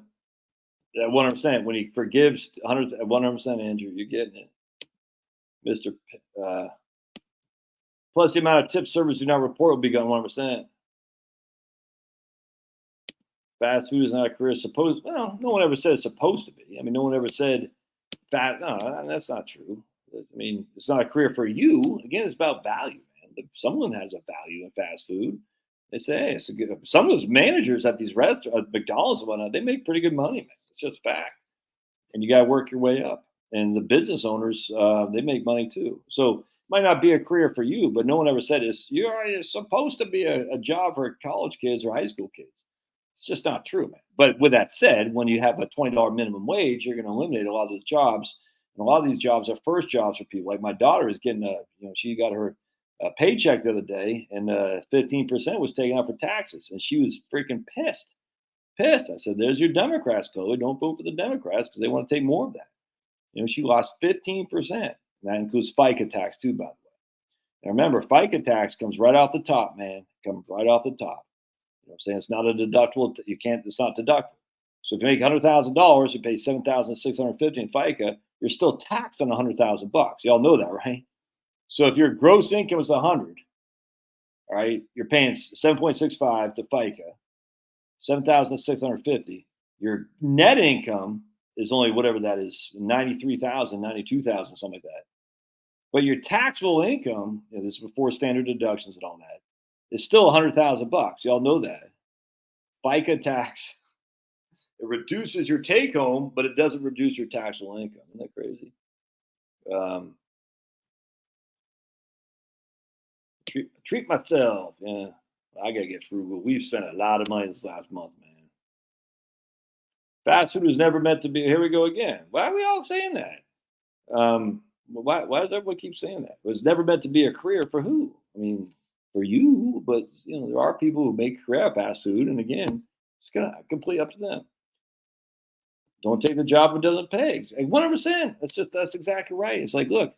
100%. When he forgives 100%, Andrew, you're getting it, Mister. Plus, the amount of tip servers do not report will be gone 100%. Fast food is not a career supposed. Well, no one ever said it's supposed to be. I mean, no one ever said fast. No, that's not true. I mean, it's not a career for you. Again, it's about value, man. If someone has a value in fast food, they say, hey, it's a good. Some of those managers at these restaurants, McDonald's and whatnot, they make pretty good money, man. It's just fact. And you got to work your way up. And the business owners, they make money too. So it might not be a career for you, but no one ever said you're supposed to be a job for college kids or high school kids. It's just not true, man. But with that said, when you have a $20 minimum wage, you're going to eliminate a lot of those jobs. And a lot of these jobs are first jobs for people. Like my daughter is getting she got her paycheck the other day, and 15% was taken out for taxes, and she was freaking pissed. I said, "There's your Democrats code. Don't vote for the Democrats because they want to take more of that." She lost 15%. That includes FICA tax too, by the way. Now remember, FICA tax comes right off the top, man. Comes right off the top. You know what I'm saying? It's not a deductible. It's not deductible. So if you make $100,000, you pay $7,650 in FICA, you're still taxed on $100,000. Y'all know that, right? So if your gross income is 100, all right, you're paying 7.65 to FICA, 7,650. Your net income is only whatever that is, 93,000, 92,000, something like that. But your taxable income, this is before standard deductions and all that, is still $100,000. Y'all know that. FICA tax, it reduces your take home, but it doesn't reduce your taxable income. Isn't that crazy? Treat myself. Yeah, I gotta get frugal. We've spent a lot of money this last month, man. Fast food was never meant to be. Here we go again. Why are we all saying that? Why does everyone keep saying that? It was never meant to be a career for who? I mean, for you, but there are people who make a career out of fast food, and again, it's kind of completely up to them. Don't take the job if it doesn't pay. 100%. That's exactly right. It's like, look,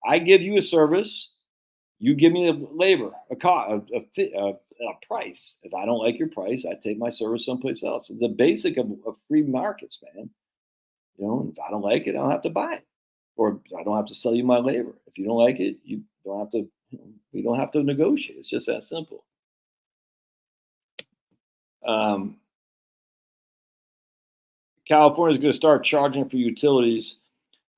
I give you a service, you give me a labor, a price. If I don't like your price, I take my service someplace else. It's the basic of free markets, man. If I don't like it, I don't have to buy it, or I don't have to sell you my labor. If you don't like it, you don't have to. We don't have to negotiate. It's just that simple. California is going to start charging for utilities.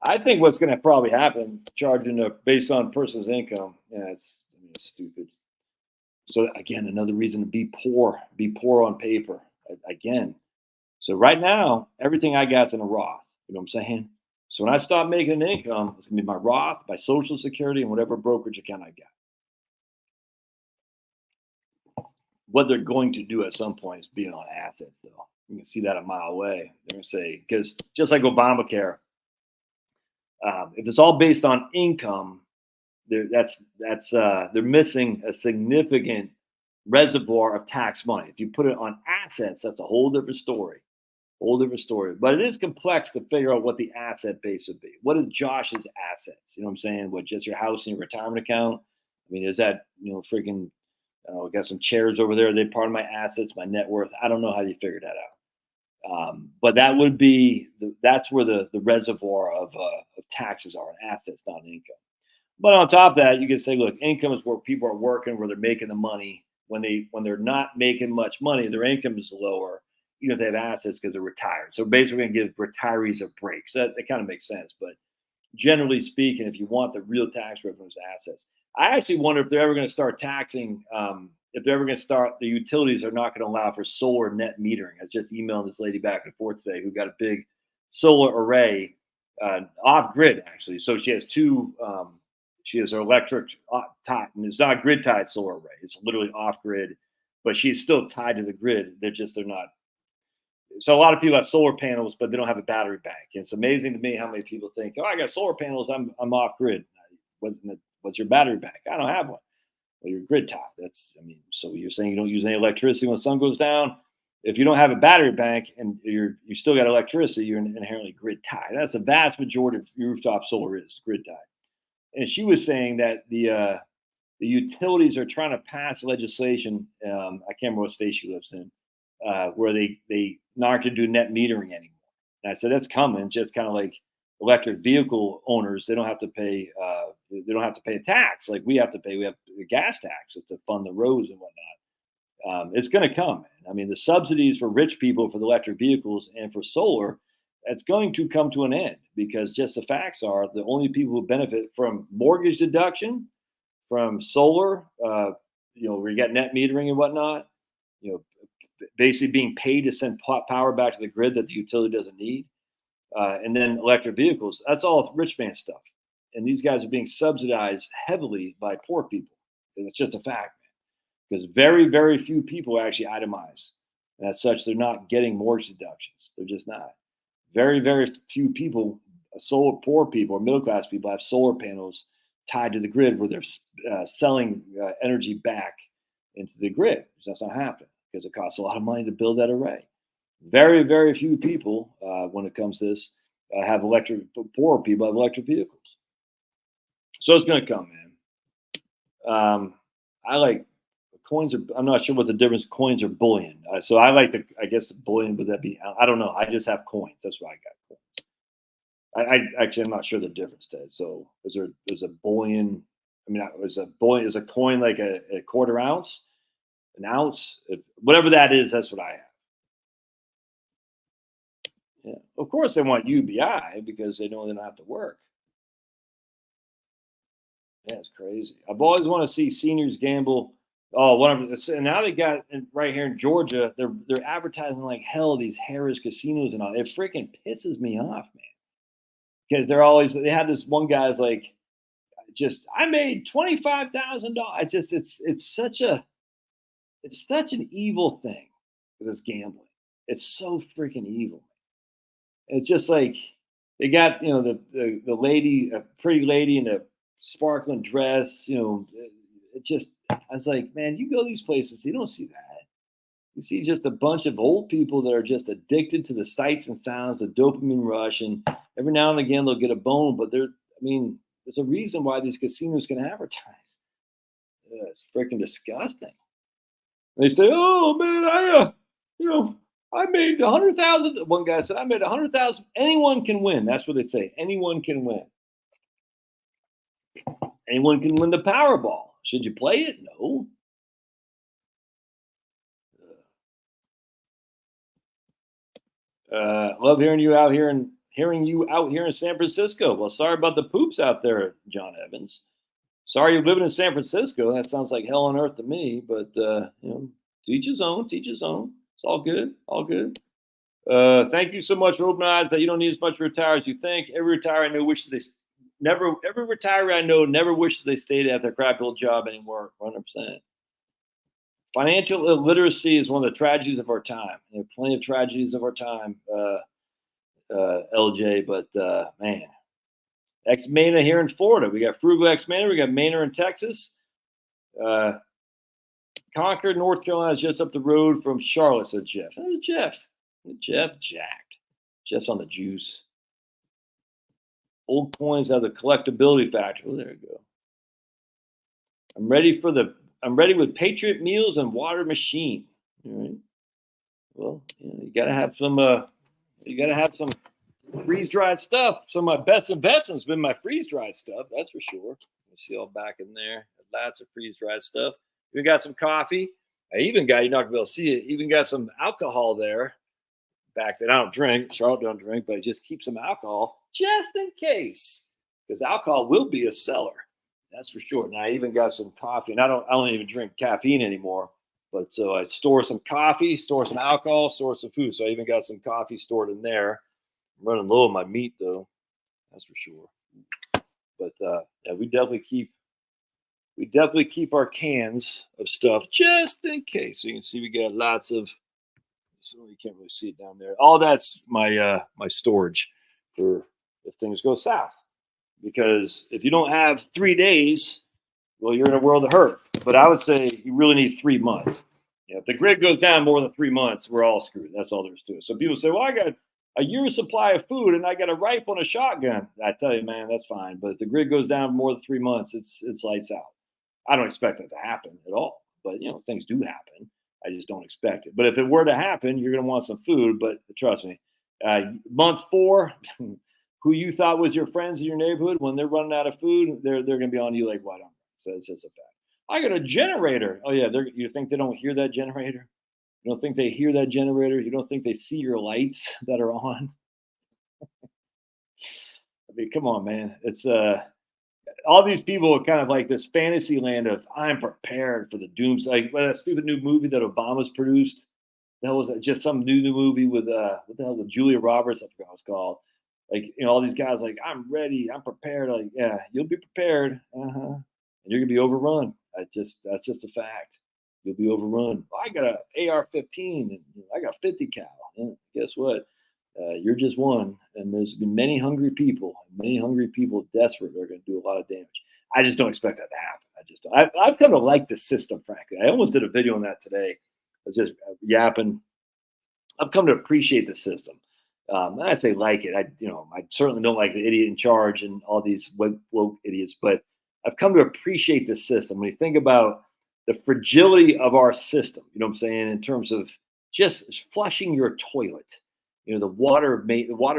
I think what's going to probably happen, charging based on person's income. Yeah, it's stupid. So again, another reason to be poor on paper. Again, so right now, everything I got's in a Roth. You know what I'm saying? So when I stop making an income, it's going to be my Roth, my Social Security, and whatever brokerage account I got. What they're going to do at some point is being on assets, though. You can see that a mile away. They're going to say, because just like Obamacare, if it's all based on income, they're missing a significant reservoir of tax money. If you put it on assets, that's a whole different story. But it is complex to figure out what the asset base would be. What is Josh's assets? You know what I'm saying? What, just your house and your retirement account? I mean, is that, freaking, we got some chairs over there. They're part of my assets, my net worth. I don't know how you figure that out. But that would be, that's where the reservoir of taxes are, and assets, not income. But on top of that, you can say, look, income is where people are working, where they're making the money. When they're not making much money, their income is lower, even if they have assets, because they're retired. So basically, we're going to give retirees a break. So that kind of makes sense. But generally speaking, if you want the real tax revenues, assets, I actually wonder if they're ever going to start taxing. If they're ever going to start, the utilities are not going to allow for solar net metering. I was just emailing this lady back and forth today who got a big solar array off grid, actually. So she has two She has her electric tied, and it's not grid tied solar array. It's literally off grid, but she's still tied to the grid. They're not. So a lot of people have solar panels, but they don't have a battery bank. And it's amazing to me how many people think, "Oh, I got solar panels. I'm off grid. What's your battery bank? I don't have one." Well, you're grid tied. So you're saying you don't use any electricity when the sun goes down. If you don't have a battery bank and you still got electricity, you're inherently grid tied. That's the vast majority of rooftop solar is grid tied. And she was saying that the utilities are trying to pass legislation. I can't remember what state she lives in, where they not going to do net metering anymore. And I said that's coming. Just kind of like electric vehicle owners, they don't have to pay. They don't have to pay a tax like we have to pay. We have a gas tax to fund the roads and whatnot. It's going to come. I mean, the subsidies for rich people for the electric vehicles and for solar, it's going to come to an end because just the facts are the only people who benefit from mortgage deduction, from solar, where you got net metering and whatnot, basically being paid to send power back to the grid that the utility doesn't need. And then electric vehicles, that's all rich man stuff. And these guys are being subsidized heavily by poor people. And it's just a fact, man. Because very, very few people actually itemize. And as such, they're not getting mortgage deductions. They're just not. Very, very few people, poor people or middle class people, have solar panels tied to the grid where they're selling energy back into the grid. That's not happening because it costs a lot of money to build that array. Very, very few people, when it comes to this, poor people have electric vehicles. So it's going to come, man. I like coins. I'm not sure what the difference coins or bullion. So I like I guess the bullion, would that be? I don't know. I just have coins. That's why I got coins. I'm not sure the difference, Ted. So is a bullion? I mean, is a coin like a quarter ounce, an ounce, whatever that is? That's what I have. Yeah, of course they want UBI because they know they don't have to work. Yeah, it's crazy. I've always wanted to see seniors gamble. Oh, and now they got right here in Georgia. They're advertising like hell these Harris casinos and all. It freaking pisses me off, man. Because they have this one guy's like, I made $25,000. It's such an evil thing. This gambling. It's so freaking evil. It's just like they got the lady, a pretty lady in a sparkling dress. I was like, man, you go these places, you don't see that. You see just a bunch of old people that are just addicted to the sights and sounds, the dopamine rush, and every now and again they'll get a bone. But there's a reason why these casinos can advertise. It's freaking disgusting. They say, oh man, I made 100,000. One guy said, I made 100,000. Anyone can win. That's what they say. Anyone can win. Anyone can win the Powerball. Should you play it? No. Love hearing you out here in San Francisco. Well, sorry about the poops out there, John Evans. Sorry you're living in San Francisco. That sounds like hell on earth to me. But teach his own. Teach his own. It's all good. All good. Thank you so much for opening eyes that you don't need as much to retire as you think. Every retiree I know wishes every retiree I know never wishes they stayed at their crappy old job anymore. 100%. Financial illiteracy is one of the tragedies of our time. There are plenty of tragedies of our time, LJ. But man, X-Mana here in Florida. We got Frugal X-Mana. We got Manor in Texas. Concord, North Carolina is just up the road from Charlotte, said Jeff. Oh, Jeff jacked. Jeff's on the juice. Old coins have the collectability factor. Oh, there you go. I'm ready with Patriot Meals and Water Machine. All right. Well, you gotta have some freeze-dried stuff. Some of my best investments been my freeze-dried stuff, that's for sure. You see all back in there. Lots of freeze-dried stuff. We got some coffee. I even got, you're not gonna be able to see it, even got some alcohol there. Back that I don't drink. Charlotte don't drink, but just keep some alcohol just in case, because alcohol will be a seller. That's for sure. And I even got some coffee, and I don't even drink caffeine anymore. But so I store some coffee, store some alcohol, store some food. So I even got some coffee stored in there. I'm running low on my meat though. That's for sure. But yeah, we definitely keep our cans of stuff just in case. So you can see we got lots of. So you can't really see it down there. All that's my storage for if things go south. Because if you don't have 3 days, well, you're in a world of hurt. But I would say you really need 3 months. If the grid goes down more than 3 months, we're all screwed. That's all there's to it. So people say, well, I got a year's supply of food and I got a rifle and a shotgun. I tell you, man, that's fine. But if the grid goes down more than 3 months, it's lights out. I don't expect that to happen at all. But, things do happen. I just don't expect it. But if it were to happen, you're going to want some food. But trust me, month 4, who you thought was your friends in your neighborhood, when they're running out of food, they're going to be on you like white on. So it's just a fact. I got a generator. Oh yeah, you think they don't hear that generator? You don't think they hear that generator? You don't think they see your lights that are on? I mean, come on, man. It's all these people are kind of like this fantasy land of I'm prepared for the dooms. Like that stupid new movie that Obama's produced. That was just some new movie with what the hell with Julia Roberts? I forgot what it's called. Like all these guys like I'm ready, I'm prepared. Like yeah, you'll be prepared, and you're gonna be overrun. That's just a fact. You'll be overrun. I got an AR-15 and I got 50 cal. And guess what? You're just one, and there's been many hungry people desperate are going to do a lot of damage. I just don't expect that to happen. I just don't. I've come to like the system, frankly. I almost did a video on that today. I was just yapping. I've come to appreciate the system. I say like it. I certainly don't like the idiot in charge and all these woke idiots, but I've come to appreciate the system. When you think about the fragility of our system, you know what I'm saying, in terms of just flushing your toilet, the water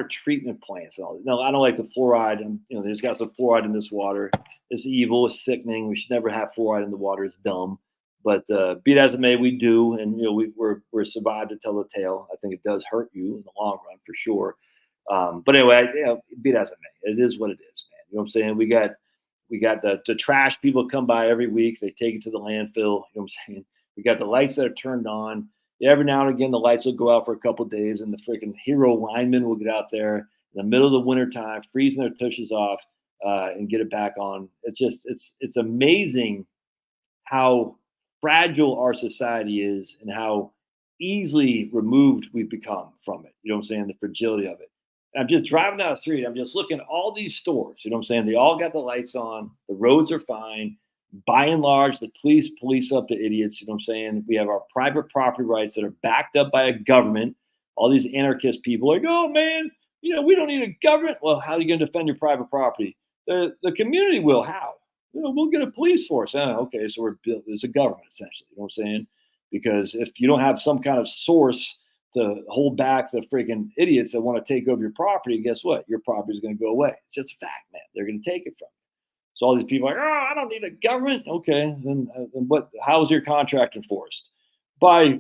treatment plants and all that. No, I don't like the fluoride. And, there's got some fluoride in this water. It's evil. It's sickening. We should never have fluoride in the water. It's dumb. But be it as it may, we do, and we're survived to tell the tale. I think it does hurt you in the long run for sure. But anyway, be it as it may, it is what it is, man. You know what I'm saying? We got the trash people come by every week. They take it to the landfill. You know what I'm saying? We got the lights that are turned on. Every now and again, the lights will go out for a couple of days, and the freaking hero linemen will get out there in the middle of the wintertime, freezing their tushes off, and get it back on. It's amazing how fragile our society is and how easily removed we've become from it. You know what I'm saying? The fragility of it. And I'm just driving down the street. I'm just looking at all these stores. You know what I'm saying? They all got the lights on. The roads are fine. By and large, the police up the idiots. You know what I'm saying? We have our private property rights that are backed up by a government. All these anarchist people are like, oh, man, we don't need a government. Well, how are you going to defend your private property? The community will. How? We'll get a police force. Okay, so there's a government, essentially. You know what I'm saying? Because if you don't have some kind of source to hold back the freaking idiots that want to take over your property, guess what? Your property is going to go away. It's just a fact, man. They're going to take it from you. So all these people are like, oh, I don't need a government. Okay, then what? How's your contract enforced? By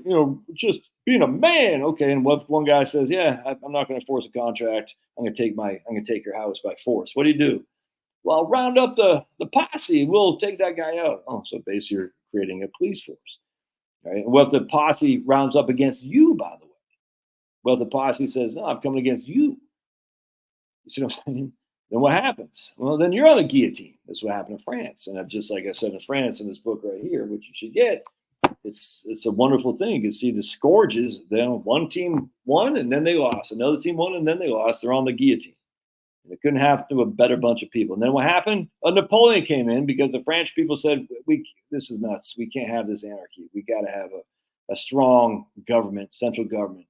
just being a man. Okay, and what one guy says, yeah, I'm not going to enforce a contract. I'm going to take your house by force. What do? Well, round up the posse. We'll take that guy out. Oh, so basically you're creating a police force, right? And what if the posse rounds up against you? By the way, well, if the posse says, no, I'm coming against you. You see what I'm saying? Then what happens? Well, then you're on the guillotine. That's what happened in France. And just like I said in France in this book right here, which you should get, it's a wonderful thing. You can see the scourges. Then one team won and then they lost. Another team won and then they lost. They're on the guillotine. And it couldn't happen to a better bunch of people. And then what happened? Napoleon came in because the French people said, this is nuts. We can't have this anarchy. We got to have a strong government, central government,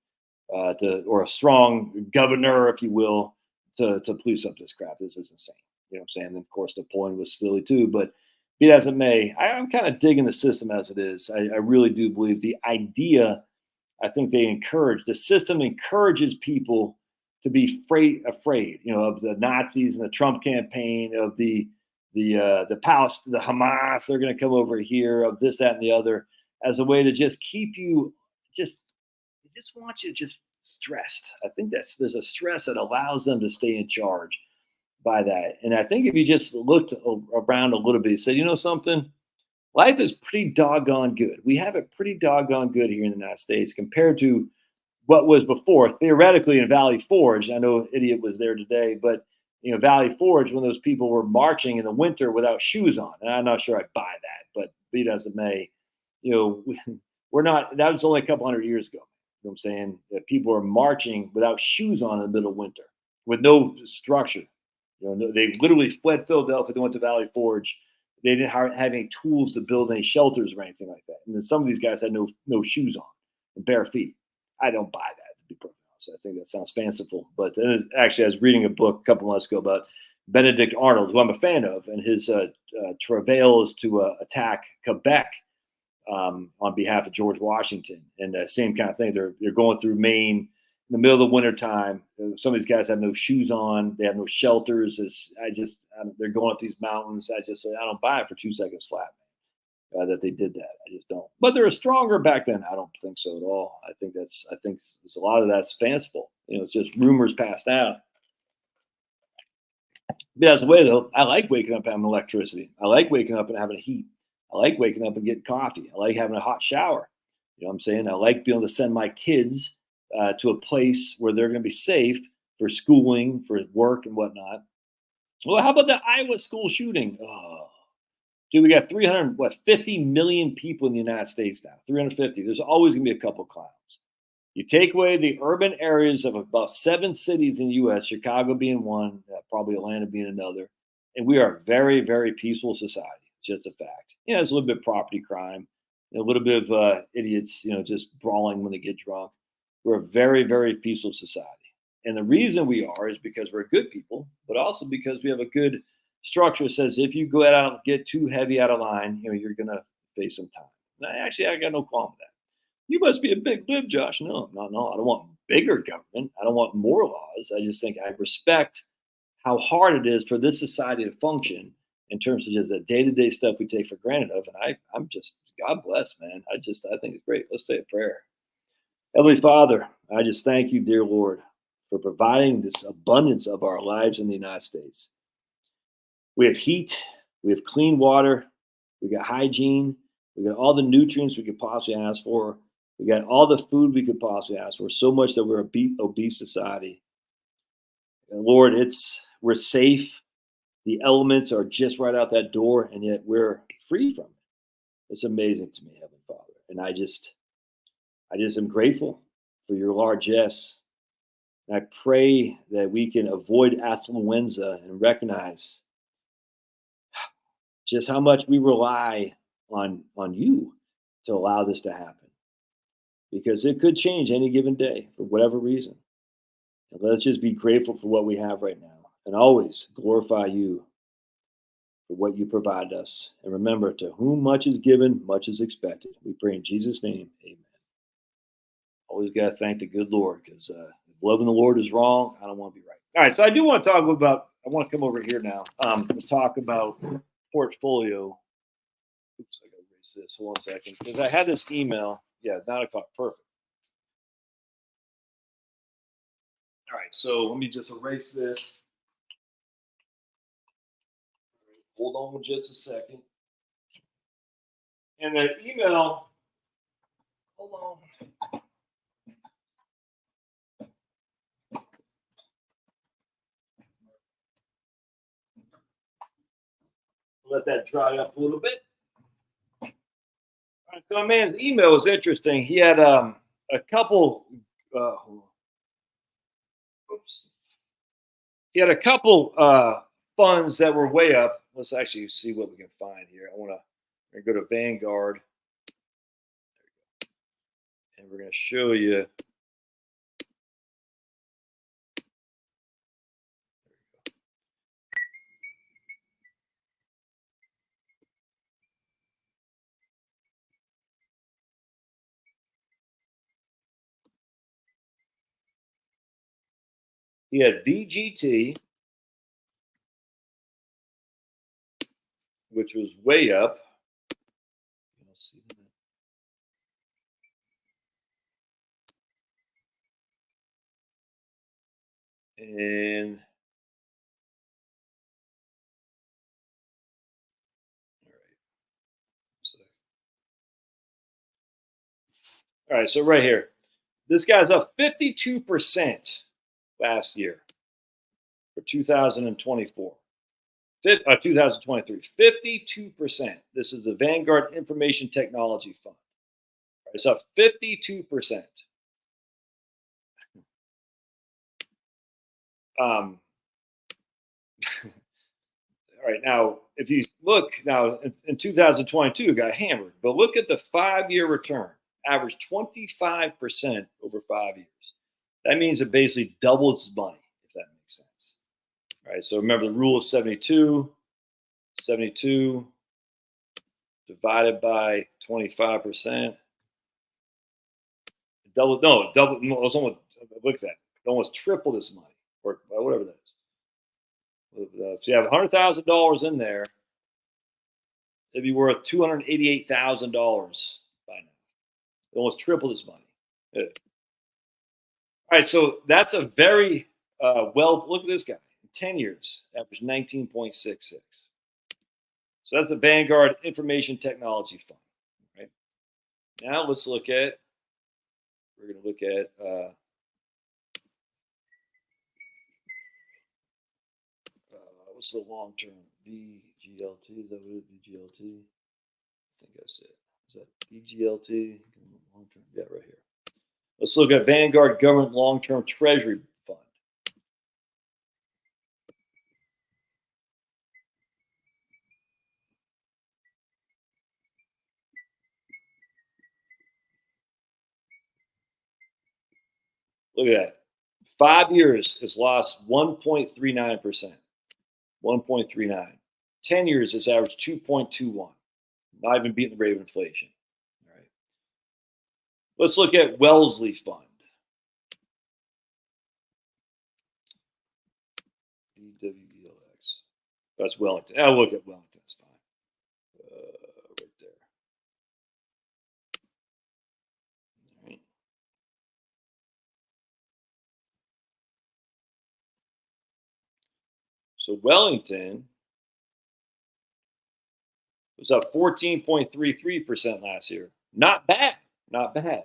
or a strong governor, if you will, to police up this crap. This is insane. You know what I'm saying? And of course, Napoleon was silly too, but be it as it may, I'm kind of digging the system as it is. I really do believe the idea, I think the system encourages people to be afraid, of the Nazis and the Trump campaign, of the Palestine, the Hamas, they're going to come over here, of this, that, and the other, as a way to just keep you just want you just stressed. I think there's a stress that allows them to stay in charge by that. And I think if you just looked around a little bit, said, something, life is pretty doggone good. We have it pretty doggone good here in the United States compared to what was before. Theoretically in Valley Forge, I know Idiot was there today, but Valley Forge, when those people were marching in the winter without shoes on. And I'm not sure I buy that, but be it as it may, we're not, that was only a couple hundred years ago. You know what I'm saying? That people are marching without shoes on in the middle of winter with no structure. They literally fled Philadelphia. They went to Valley Forge. They didn't have any tools to build any shelters or anything like that. And then some of these guys had no shoes on and bare feet. I don't buy that, to be perfectly honest. I think that sounds fanciful. But actually, I was reading a book a couple months ago about Benedict Arnold, who I'm a fan of, and his travails to attack Quebec on behalf of George Washington. And same kind of thing. They're going through Maine in the middle of the wintertime. Some of these guys have no shoes on. They have no shelters. They're going up these mountains. I don't buy it for 2 seconds flat, that they did that. I just don't. But they're stronger back then. I don't think so at all. I think there's a lot of that's fanciful. It's just rumors passed out. But that's the way, though. I like waking up having electricity. I like waking up and having heat. I like waking up and getting coffee. I like having a hot shower. You know what I'm saying? I like being able to send my kids to a place where they're going to be safe for schooling, for work, and whatnot. Well, how about the Iowa school shooting? Oh, dude, we got 50 million people in the United States now. 350. There's always going to be a couple clowns. You take away the urban areas of about 7 cities in the U.S., Chicago being one, probably Atlanta being another, and we are a very, very peaceful society. It's just a fact. There's a little bit of property crime, a little bit of idiots, just brawling when they get drunk. We're a very, very peaceful society. And the reason we are is because we're good people, but also because we have a good structure that says if you get too heavy out of line, you're going to face some time. Actually, I got no problem with that. You must be a big lib, Josh. No. I don't want bigger government. I don't want more laws. I just think I respect how hard it is for this society to function in terms of just the day-to-day stuff we take for granted of. And I'm just, God bless, man. I think it's great. Let's say a prayer. Heavenly Father, I just thank you, dear Lord, for providing this abundance of our lives in the United States. We have heat, we have clean water, we got hygiene, we got all the nutrients we could possibly ask for, we got all the food we could possibly ask for, so much that we're a obese society. And Lord, we're safe. The elements are just right out that door, and yet we're free from it. It's amazing to me, Heavenly Father. And I just am grateful for your largesse. And I pray that we can avoid affluenza and recognize just how much we rely on you to allow this to happen. Because it could change any given day for whatever reason. And let's just be grateful for what we have right now and always glorify you for what you provide us. And remember, to whom much is given, much is expected. We pray in Jesus' name, amen. Always got to thank the good Lord, because if loving the Lord is wrong, I don't want to be right. All right, so I do want to talk about, I want to come over here now and talk about portfolio. Oops, I got to erase this. Hold on a second. Because I had this email. Yeah, 9 o'clock. Perfect. All right, so let me just erase this. Hold on just a second. And the email, hold on. Let that dry up a little bit. All right, so my man's email was interesting. He had a couple. He had a couple funds that were way up. Let's actually see what we can find here. I want to go to Vanguard, and we're going to show you. He had VGT, which was way up. And all right, so right here, this guy's up 52% last year for 2024. 2023, 52%. This is the Vanguard Information Technology Fund. It's up 52%. All right, now, if you look now in 2022, it got hammered, but look at the 5-year return, average 25% over 5 years. That means it basically doubles its money, if that makes sense. All right, so remember the rule of 72 divided by 25%. Double, it was almost, look at that, it almost tripled its money, or whatever that is. So you have $100,000 in there, it'd be worth $288,000 by now. It almost tripled its money. All right, so that's a very look at this guy. 10 years, average 19.66. So that's a Vanguard Information Technology Fund. Right? Now let's look at, we're going to look at what's the long term? VGLT, is that what it is? VGLT? I think that's it. Is that VGLT? Long term? Yeah, right here. Let's look at Vanguard Government Long Term Treasury Fund. Look at that. 5 years, it's lost 1.39%. 1.39. 10 years, it's averaged 2.21. Not even beating the rate of inflation. All right. Let's look at Wellesley Fund. BWELX. That's Wellington. I'll look at Wellington. That's fine. Right there. All right. So Wellington was up 14.33% last year. Not bad. Not bad.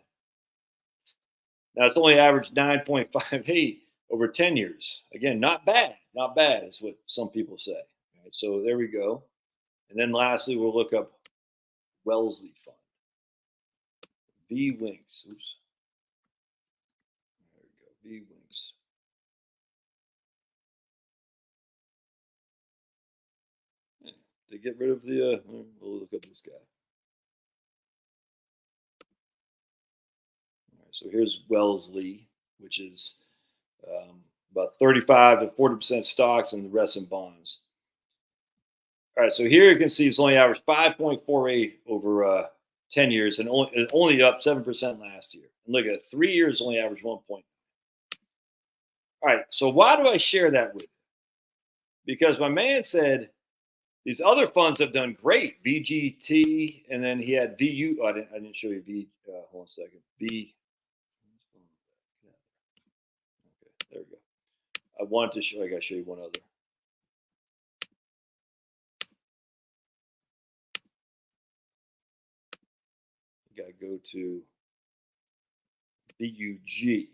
Now it's only averaged 9.58 over 10 years. Again, not bad. Not bad is what some people say. All right, so there we go. And then lastly, we'll look up Wellesley Fund. V-Winks. Oops. There we go. V-Winks. To get rid of the, we'll look up this guy. All right, so here's Wellesley, which is about 35 to 40% stocks and the rest in bonds. All right, so here you can see it's only averaged 5.48 over 10 years and only up 7% last year. And look at it, 3 years only averaged 1 point. All right, so why do I share that with you? Because my man said, these other funds have done great. VGT, and then he had VU. Oh, I didn't show you V. Hold on a second. V. Okay, there we go. I wanted to show. I got to show you one other. You got to go to VUG.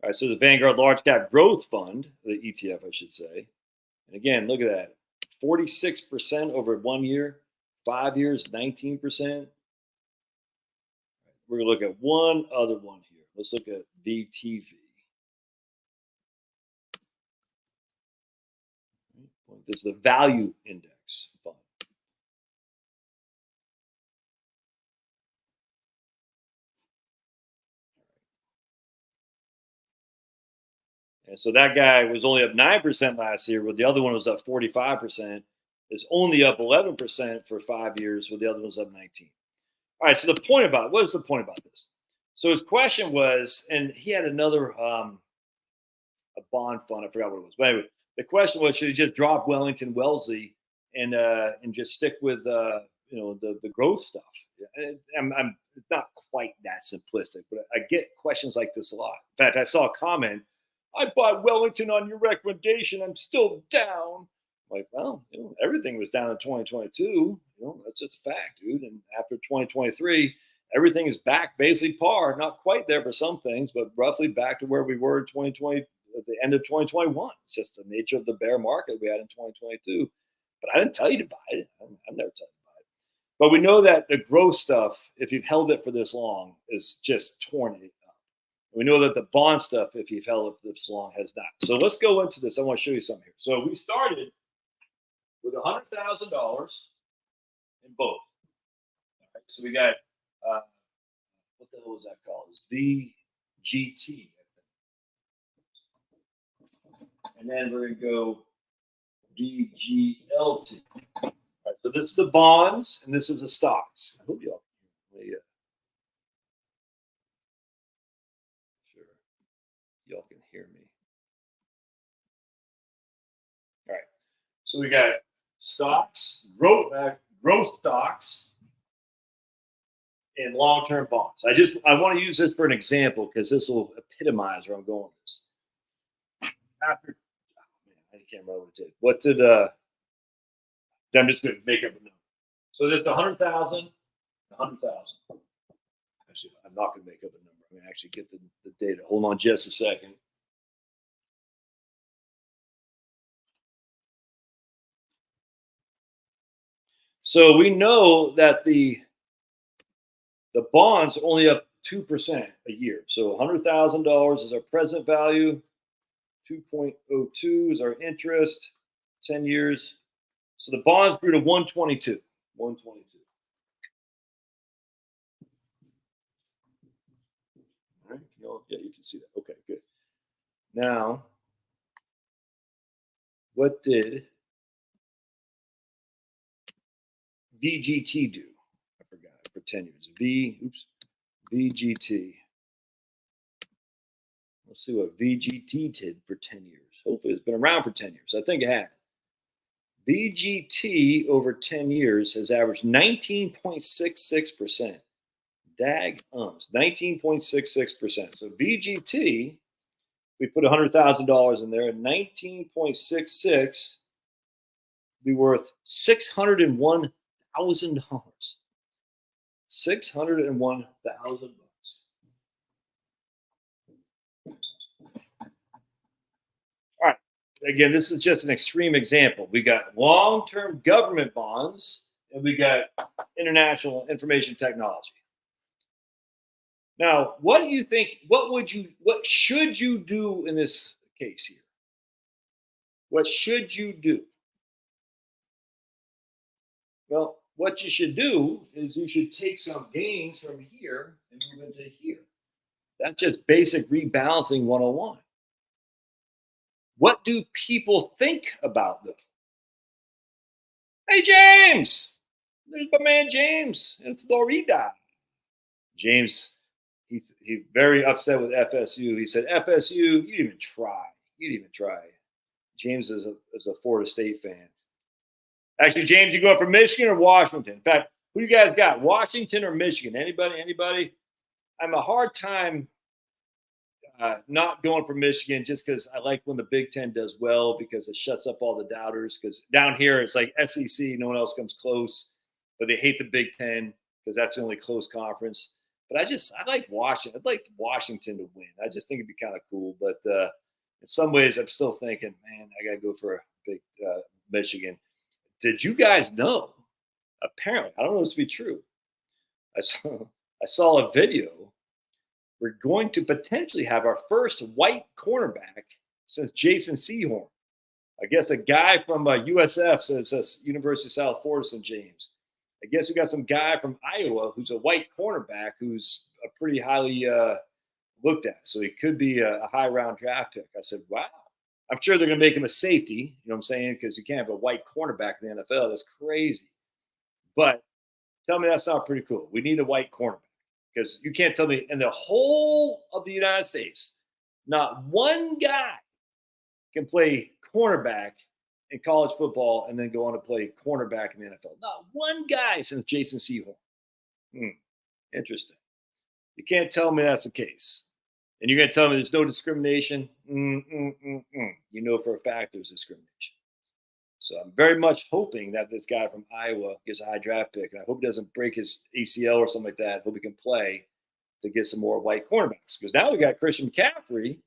All right, so the Vanguard Large Cap Growth Fund, the ETF, I should say. And again, look at that. 46% over 1 year, 5 years, 19%. We're going to look at one other one here. Let's look at VTV. This is the Value Index Fund. And so that guy was only up 9% last year, but the other one was up 45%. It's only up 11% for 5 years, but the other one's up 19. All right, so the point about, what is the point about this? So his question was, and he had another a bond fund, I forgot what it was. But anyway, the question was, should he just drop Wellington Wellesley and just stick with the growth stuff? It's not quite that simplistic, but I get questions like this a lot. In fact, I saw a comment, I bought Wellington on your recommendation. I'm still down. Like, well, everything was down in 2022. That's just a fact, dude. And after 2023, everything is back basically par. Not quite there for some things, but roughly back to where we were in 2020 at the end of 2021. It's just the nature of the bear market we had in 2022. But I didn't tell you to buy it. I've never told you to buy it. But we know that the growth stuff, if you've held it for this long, is just torn it up. We know that the bond stuff, if you've held it for this long, has not. So let's go into this. I want to show you something here. So we started with $100,000 in both. All right, so we got, what the hell is that called? It's VGT. And then we're going to go VGLT. All right, so this is the bonds, and this is the stocks. I hope y'all can sure y'all can hear me. All right, so we got stocks, growth stocks, and long-term bonds. I want to use this for an example because this will epitomize where I'm going with this. After, I can't remember what it did. I'm just going to make up a number. So there's 100,000, 100,000. Actually, I'm not going to make up a number. I'm going to actually get the data. Hold on just a second. So we know that the bonds only up 2% a year. So $100,000 is our present value. 2.02 is our interest. 10 years. So the bonds grew to 122. 122. All right. Yeah, you can see that. Okay, good. Now, what did VGT do? I forgot for 10 years. VGT. Let's see what VGT did for 10 years. Hopefully it's been around for 10 years. I think it has. VGT over 10 years has averaged 19.66%. Dag-ums, 19.66%. So VGT, we put $100,000 in there, 19.66 be worth $601,000. $601,000. All right. Again, this is just an extreme example. We got long-term government bonds, and we got international information technology. Now, what do you think? What should you do in this case here? What should you do? Well, what you should do is you should take some gains from here and move into here. That's just basic rebalancing 101. What do people think about them? Hey, James! There's my man James in Florida. James, he's very upset with FSU. He said, FSU, you didn't even try. You didn't even try. James is a Florida State fan. Actually, James, you go up for Michigan or Washington? In fact, who you guys got? Washington or Michigan? Anybody? I'm a hard time not going for Michigan just because I like when the Big Ten does well because it shuts up all the doubters. Because down here, it's like SEC, no one else comes close. But they hate the Big Ten because that's the only close conference. But I like Washington. I'd like Washington to win. I just think it'd be kind of cool. But in some ways, I'm still thinking, man, I got to go for a big Michigan. Did you guys know? Apparently, I don't know this to be true. I saw a video. We're going to potentially have our first white cornerback since Jason Sehorn. I guess a guy from USF, so it's University of South Florida, St. James. I guess we got some guy from Iowa who's a white cornerback who's a pretty highly looked at. So he could be a high round draft pick. I said, wow. I'm sure they're going to make him a safety, you know what I'm saying? Because you can't have a white cornerback in the NFL. That's crazy. But tell me that's not pretty cool. We need a white cornerback because you can't tell me in the whole of the United States, not one guy can play cornerback in college football and then go on to play cornerback in the NFL. Not one guy since Jason Sehorn. Interesting. You can't tell me that's the case. And you're going to tell me there's no discrimination? You know for a fact there's discrimination. So I'm very much hoping that this guy from Iowa gets a high draft pick, and I hope he doesn't break his ACL or something like that. I hope he can play to get some more white cornerbacks, because now we got Christian McCaffrey,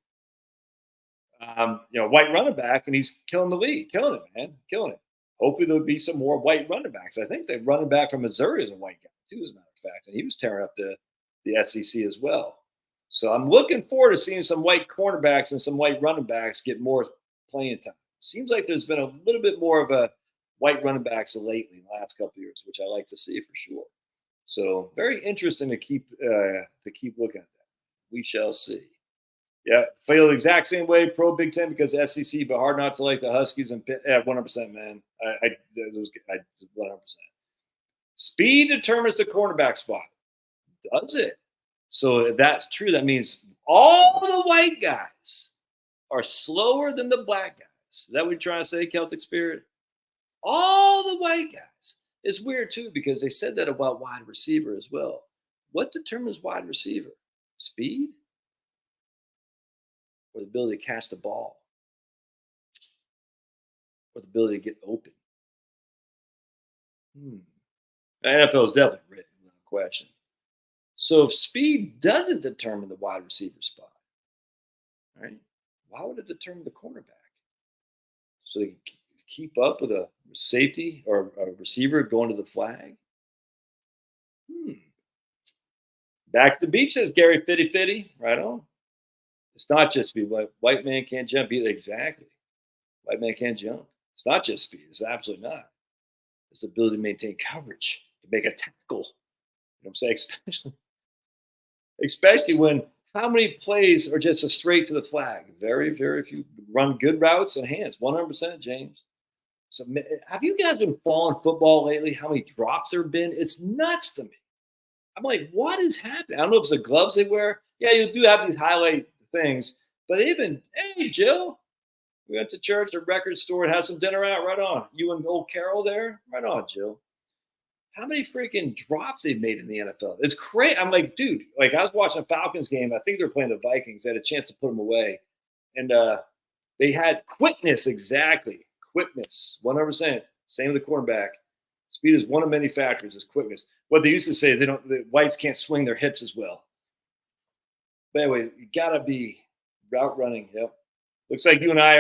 white running back, and he's killing the league, killing it, man, killing it. Hopefully there'll be some more white running backs. I think the running back from Missouri is a white guy too, as a matter of fact, and he was tearing up the SEC as well. So I'm looking forward to seeing some white cornerbacks and some white running backs get more playing time. Seems like there's been a little bit more of a white running backs lately in the last couple of years, which I like to see for sure. So very interesting to keep looking at that. We shall see. Yeah, feel the exact same way pro Big Ten because SEC, but hard not to like the Huskies and 100%, man. I 100%. Speed determines the cornerback spot. Does it? So if that's true, that means all the white guys are slower than the black guys. Is that what you're trying to say, Celtic Spirit? All the white guys. It's weird, too, because they said that about wide receiver as well. What determines wide receiver? Speed? Or the ability to catch the ball? Or the ability to get open? The NFL is definitely written, no question. So if speed doesn't determine the wide receiver spot, right? Why would it determine the cornerback? So they keep up with a safety or a receiver going to the flag? Back to the beach, says Gary Fitty Fitty. Right on. It's not just speed. White man can't jump either. Exactly. White man can't jump. It's not just speed. It's absolutely not. It's the ability to maintain coverage, to make a tackle. You know what I'm saying? Especially when how many plays are just a straight to the flag? Very, very few. Run good routes and hands. 100%, James. So, have you guys been following football lately? How many drops there have been? It's nuts to me. I'm like, what is happening? I don't know if it's the gloves they wear. Yeah, you do have these highlight things, but they've been, hey, Jill, we went to church, the record store, and had some dinner out. Right on. You and old Carol there? Right on, Jill. How many freaking drops they've made in the NFL? It's crazy. I'm like, dude, like I was watching a Falcons game. I think they were playing the Vikings. They had a chance to put them away. And they had quickness, exactly. Quickness, 100%. Same with the quarterback. Speed is one of many factors, is quickness. What they used to say, the whites can't swing their hips as well. But anyway, you gotta be route running. Yep. Looks like you and I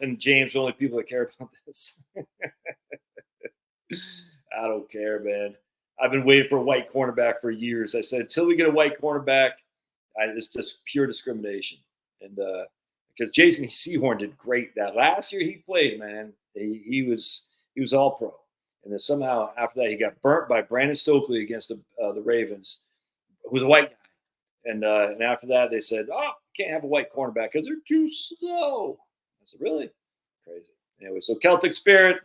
and James, the only people that care about this. I don't care, man. I've been waiting for a white cornerback for years. I said, until we get a white cornerback, it's just pure discrimination. And because Jason Sehorn did great that last year he played, man. He was all pro. And then somehow after that, he got burnt by Brandon Stokely against the Ravens, who's a white guy. And after that, they said, oh, can't have a white cornerback because they're too slow. I said, really? Crazy. Anyway, so Celtic Spirit,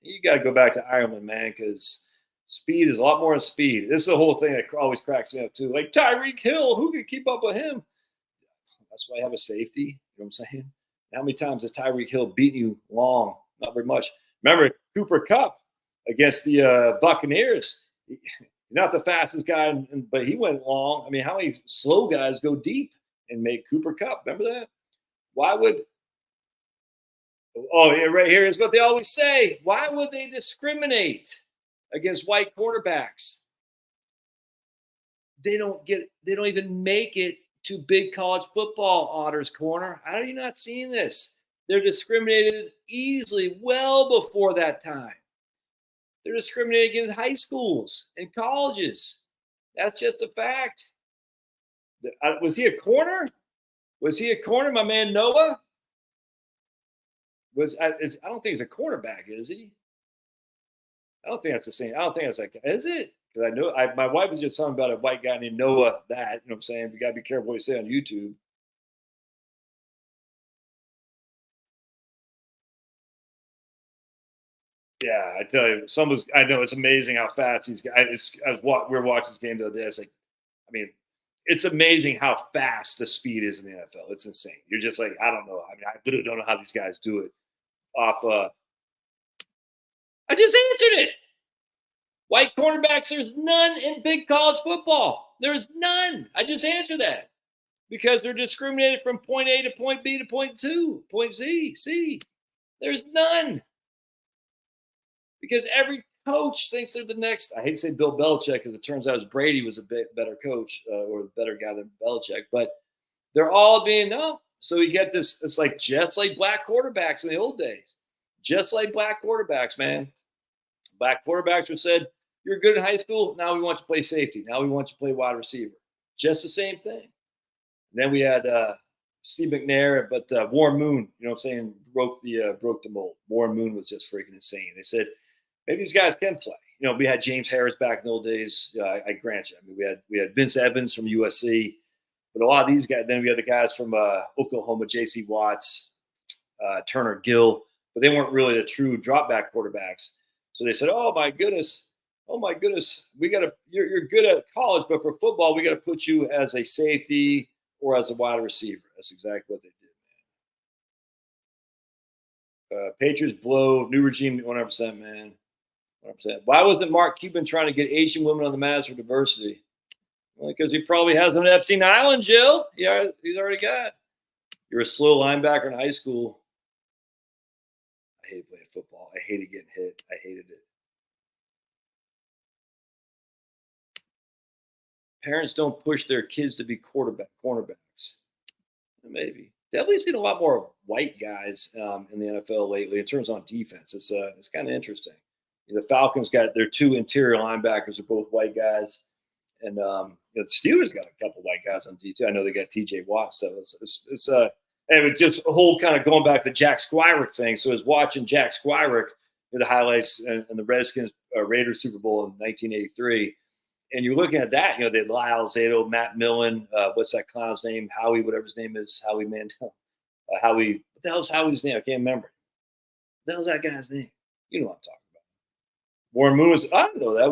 you got to go back to Ireland, man, because speed is a lot more than speed. This is the whole thing that always cracks me up, too. Like Tyreek Hill, who can keep up with him? That's why I have a safety. You know what I'm saying? How many times has Tyreek Hill beaten you long? Not very much. Remember Cooper Kupp against the Buccaneers. He's not the fastest guy, but he went long. I mean, how many slow guys go deep and make Cooper Kupp? Remember that? Why would Oh, yeah, right here is what they always say. Why would they discriminate against white quarterbacks? They don't even make it to big college football, Otter's Corner. How are you not seeing this? They're discriminated easily well before that time. They're discriminated against high schools and colleges. That's just a fact. Was he a corner? Was he a corner, my man Noah? I don't think he's a cornerback, is he? I don't think that's the same. I don't think that's like, is it? Because I know my wife was just talking about a white guy named Noah. You know what I'm saying? We got to be careful what you say on YouTube. Yeah, I tell you, I know it's amazing how fast these guys. We were watching this game the other day. It's like, I mean, it's amazing how fast the speed is in the NFL. It's insane. You're just like, I don't know. I mean, I literally don't know how these guys do it. I just answered it. White cornerbacks, there's none in big college football. There's none. I just answered that. Because they're discriminated from point A to point B to point Z. There's none. because every coach thinks they're the next. I hate to say Bill Belichick because it turns out Brady was a bit better coach or a better guy than Belichick, but they're all being no. So you get this. It's like just like black quarterbacks in the old days, just like black quarterbacks, man. Black quarterbacks were said, "You're good in high school. Now we want you to play safety. Now we want you to play wide receiver." Just the same thing. And then we had Steve McNair, but Warren Moon, you know what I'm saying, broke the mold. Warren Moon was just freaking insane. They said, maybe these guys can play. You know, we had James Harris back in the old days. I grant you. I mean, we had Vince Evans from USC, but a lot of these guys. Then we had the guys from Oklahoma, J.C. Watts, Turner Gill, but they weren't really the true drop back quarterbacks. So they said, "Oh my goodness, we got to. You're good at college, but for football, we got to put you as a safety or as a wide receiver." That's exactly what they did. Patriots blow new regime 100%, man. 100%. Why wasn't Mark Cuban trying to get Asian women on the Mavs for diversity? Well, because he probably has them at Epstein Island, Jill. Yeah, he's already got. You're a slow linebacker in high school. I hated playing football. I hated getting hit. I hated it. Parents don't push their kids to be cornerbacks. Maybe. Definitely seen a lot more white guys in the NFL lately in terms on defense. It's kind of interesting. The Falcons got their two interior linebackers are both white guys, and the Steelers got a couple white guys on D2. I know they got T.J. Watt, so it's and it just a whole kind of going back to the Jack Squirick thing. So I was watching Jack Squirick, the highlights in the Redskins Raiders Super Bowl in 1983. And you're looking at that, they had Lyle Zato, Matt Millen, what's that clown's name? Howie, whatever his name is, Howie Mandel. What the hell's Howie's name? I can't remember. What the hell's that guy's name? You know what I'm talking about. Warren Moon I don't know that.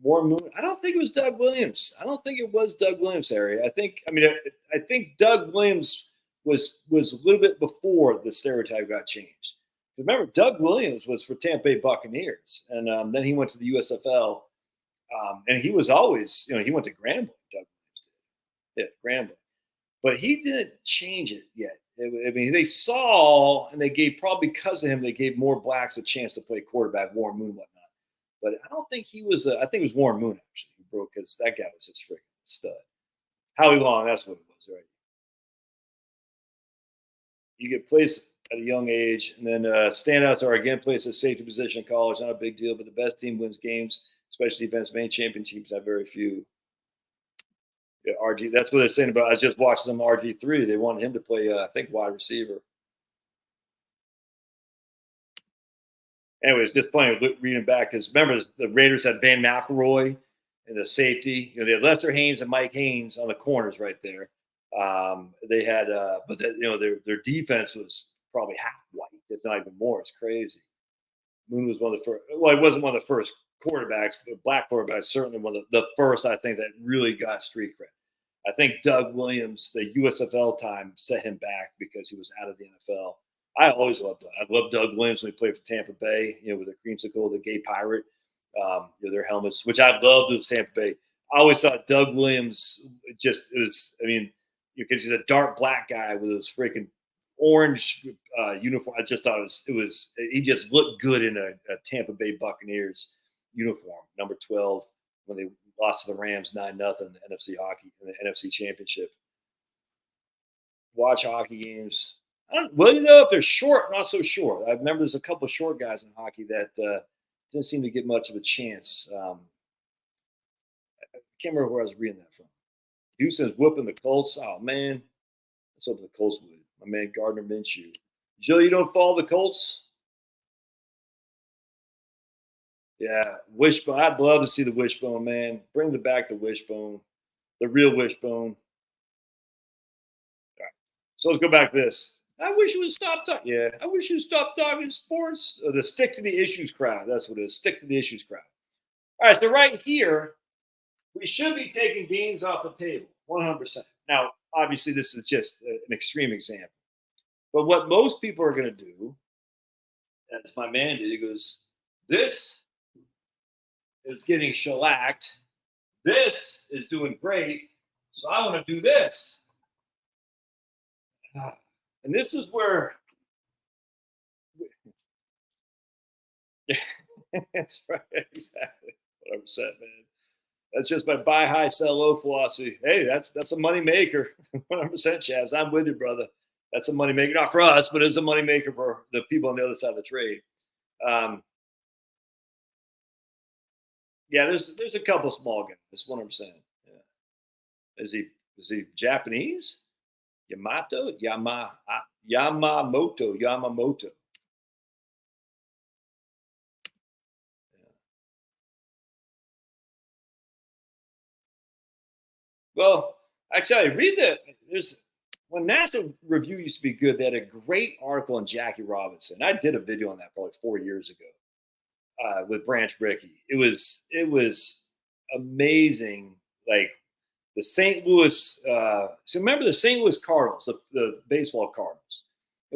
Warren Moon. I don't think it was Doug Williams. I don't think it was Doug Williams, Harry. I think Doug Williams was a little bit before the stereotype got changed. Remember, Doug Williams was for Tampa Bay Buccaneers, and then he went to the USFL, and he was always, he went to Grambling. Doug Williams did, Grambling, but he didn't change it yet. I mean, they saw, and they gave probably because of him, they gave more blacks a chance to play quarterback, Warren Moon, whatnot. But I don't think he was. I think it was Warren Moon actually who broke because that guy was just freaking stud. Howie Long, that's what it was, right? You get placed at a young age, and then standouts are again placed at safety position in college. Not a big deal, but the best team wins games, especially defense. Main champion teams have very few. Yeah, RG. That's what they're saying about. I just watched them RG3. They wanted him to play, I think, wide receiver. Anyways, just playing, reading back because remember the Raiders had Van McElroy and the safety. They had Lester Haynes and Mike Haynes on the corners right there. They had, but their defense was probably half white, if not even more. It's crazy. Moon was one of the first. Well, he wasn't one of the first quarterbacks, but black quarterbacks certainly one of the first. I think that really got street cred. I think Doug Williams, the USFL time, set him back because he was out of the NFL. I always loved Doug. I loved Doug Williams when he played for Tampa Bay. With the creamsicle, the gay pirate, their helmets, which I loved. Was Tampa Bay. I always thought Doug Williams because he's a dark black guy with his freaking orange uniform. I just thought he just looked good in a Tampa Bay Buccaneers uniform, number 12, when they lost to the Rams 9-0 in the NFC hockey in the NFC Championship. Watch hockey games. If they're short, not so short. I remember there's a couple of short guys in hockey that didn't seem to get much of a chance. I can't remember where I was reading that from. Houston's whooping the Colts. Oh, man. Let's hope the Colts would. My man Gardner Minshew. Jill, you don't follow the Colts? Yeah, wishbone. I'd love to see the wishbone, man. Bring back the wishbone, the real wishbone. All right. So let's go back to this. I wish you would stop talking. Yeah, I wish you'd stop talking sports. The stick to the issues crowd. That's what it is. Stick to the issues crowd. All right, so right here, we should be taking gains off the table, 100%. Now, obviously, this is just an extreme example. But what most people are going to do, as my man did, he goes, this is getting shellacked. This is doing great. So I want to do this. And this is where That's right. Exactly. 100%, man. That's just my buy high, sell low philosophy. Hey, that's a money maker. 100%, Chaz. I'm with you, brother. That's a money maker, not for us, but it's a money maker for the people on the other side of the trade. Um, yeah, there's a couple small guys. 100%. Yeah. Is he Japanese? Yamamoto. Yeah. Well, actually, read the there's when National Review used to be good. They had a great article on Jackie Robinson. I did a video on that probably 4 years ago with Branch Rickey. It was amazing. Like the St. Louis. So remember the St. Louis Cardinals, the baseball Cardinals.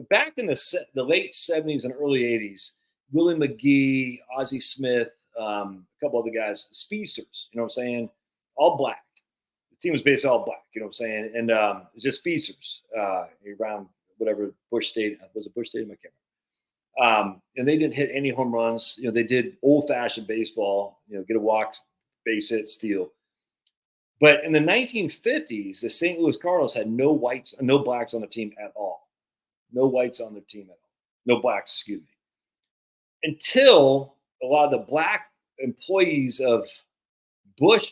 Back in the late '70s and early '80s, Willie McGee, Ozzie Smith, a couple other guys, speedsters. You know what I'm saying? All black. The team was basically all black. You know what I'm saying? And just speedsters around whatever Busch Stadium was. It Busch Stadium? I can't remember. And they didn't hit any home runs. You know, they did old-fashioned baseball. You know, get a walk, base hit, steal. But in the 1950s, the St. Louis Cardinals had no blacks on the team at all. No whites on their team at all. No blacks, excuse me. Until a lot of the black employees of Busch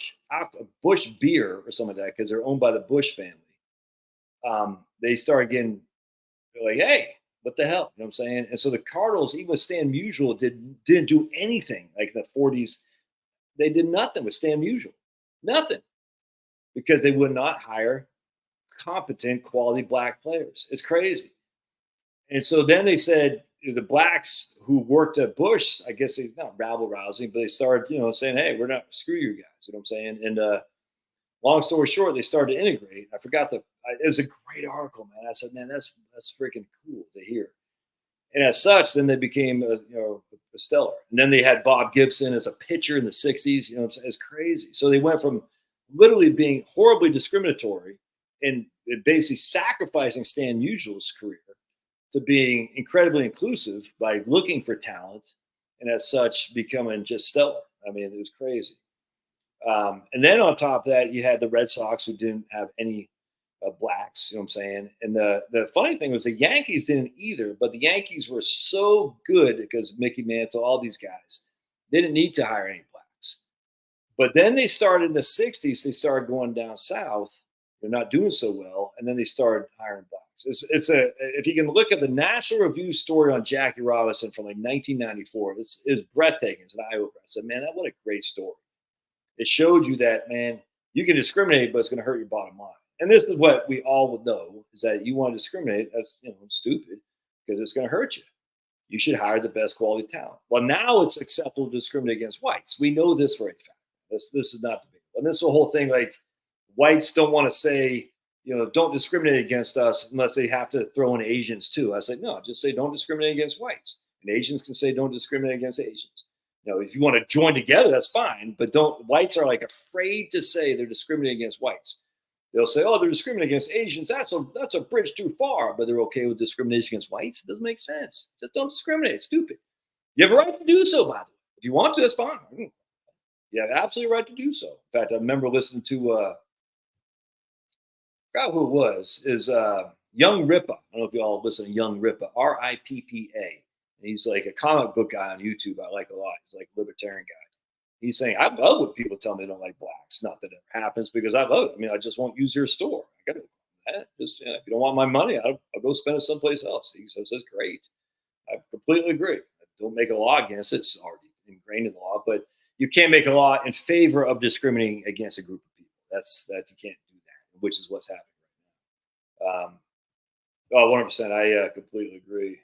Beer or something like that, because they're owned by the Busch family, they started getting like, hey, what the hell? You know what I'm saying? And so the Cardinals, even with Stan Musial, didn't do anything like in the 40s. They did nothing with Stan Musial. Nothing. Because they would not hire competent, quality black players. It's crazy. And so then they said the blacks who worked at Busch, I guess they not rabble rousing, but they started, saying, hey, we're not screw you guys. You know what I'm saying? And long story short, they started to integrate. I forgot it was a great article, man. I said, man, that's freaking cool to hear. And as such, then they became a stellar. And then they had Bob Gibson as a pitcher in the 60s. You know, it's crazy. So they went from literally being horribly discriminatory and basically sacrificing Stan Musial's career to being incredibly inclusive by looking for talent, and as such becoming just stellar. I mean, it was crazy. And then on top of that, you had the Red Sox who didn't have any blacks, you know what I'm saying? And the funny thing was the Yankees didn't either, but the Yankees were so good because Mickey Mantle, all these guys, they didn't need to hire any blacks. But then they started in the 60s, they started going down south. They're not doing so well. And then they started hiring blacks. If you can look at the National Review story on Jackie Robinson from like 1994, it's breathtaking. It's an eye opener. I said, man, what a great story. It showed you that, man, you can discriminate, but it's going to hurt your bottom line. And this is what we all would know, is that you want to discriminate, that's stupid, because it's going to hurt you. You should hire the best quality talent. Well, now it's acceptable to discriminate against whites. We know this for a fact. This is not debatable. And this is the whole thing, like whites don't want to say, don't discriminate against us unless they have to throw in Asians too. I said, no, just say don't discriminate against whites. And Asians can say don't discriminate against Asians. If you want to join together, that's fine. But whites are like afraid to say they're discriminating against whites. They'll say, oh, they're discriminating against Asians. That's a bridge too far. But they're okay with discrimination against whites. It doesn't make sense. Just don't discriminate. It's stupid. You have a right to do so, by the way. If you want to, that's fine. You have absolutely right to do so. In fact, I remember listening to, I forgot who it was, is Young Ripa. I don't know if you all listen to Young Ripa, Rippa. And he's like a comic book guy on YouTube I like a lot. He's like a libertarian guy. He's saying, I love when people tell me they don't like blacks. Not that it happens because I love it. I mean, I just won't use your store. I got to just, if you don't want my money, I'll go spend it someplace else. He says, that's great. I completely agree. Don't make a law against it. It's already ingrained in the law, but you can't make a law in favor of discriminating against a group of people. That's you can't do that, which is what's happening right now. 100%. I completely agree.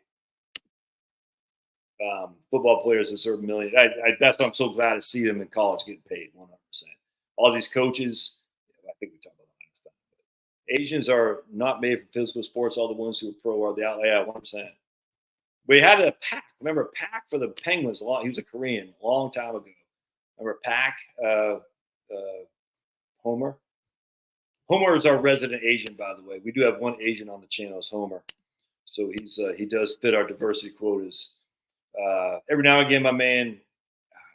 Football players deserve millions. That's why I'm so glad to see them in college getting paid 100%. All these coaches, I think we talked about that last time. Asians are not made for physical sports. All the ones who are pro are the outlier. Yeah, 100%. We had a Pack. Remember Pack for the Penguins? He was a Korean a long time ago. Remember Pack? Homer. Homer is our resident Asian, by the way. We do have one Asian on the channel, is Homer. So he does fit our diversity quotas. Every now and again, my man,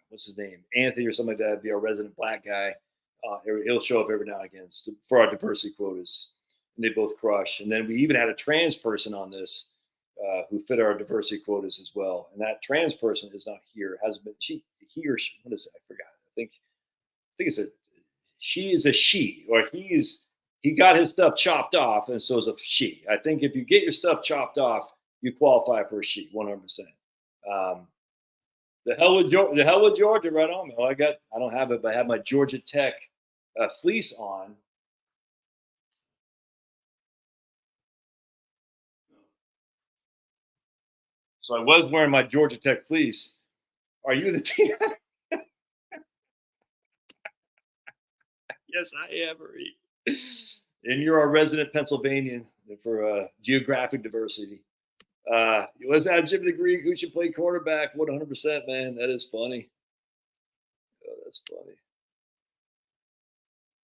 what's his name, Anthony or something like that, be our resident black guy. He'll show up every now and again for our diversity quotas, and they both crush. And then we even had a trans person on this who fit our diversity quotas as well. And that trans person is not here. Hasn't been. He or she. What is that? I forgot. I think it's a. She is a she, or he got his stuff chopped off, and so is a she. I think if you get your stuff chopped off, you qualify for a she, 100%. The hell with Georgia, right on, man. Well, I don't have it, but I have my Georgia Tech fleece on. So I was wearing my Georgia Tech fleece. Are you the team? Yes, I am, Marie. And you're our resident Pennsylvanian for geographic diversity. Let's add Jimmy the Greek, who should play quarterback. 100%, man. That is funny. Oh, that's funny.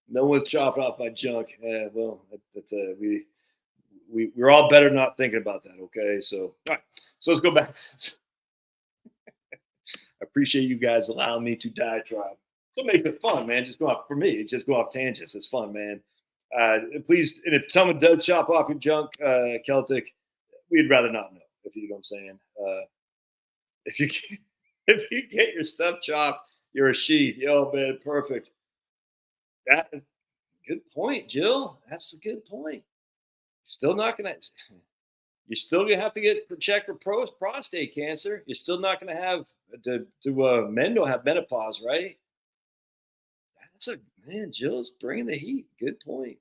No one's chopping off my junk. Well, we're all better not thinking about that. Okay, so all right. So let's go back. I appreciate you guys allowing me to diatribe. So make it fun, man. Just go off for me. Just go off tangents. It's fun, man. Please, and if someone does chop off your junk, Celtic, we'd rather not know. If you know what I'm saying. If you get your stuff chopped, you're a she. Yo, man, perfect. That good point, Jill. That's a good point. Still not gonna. You're still gonna have to get checked for prostate cancer. You're still not gonna have men don't have menopause, right? That's a man. Jill's bringing the heat. Good point.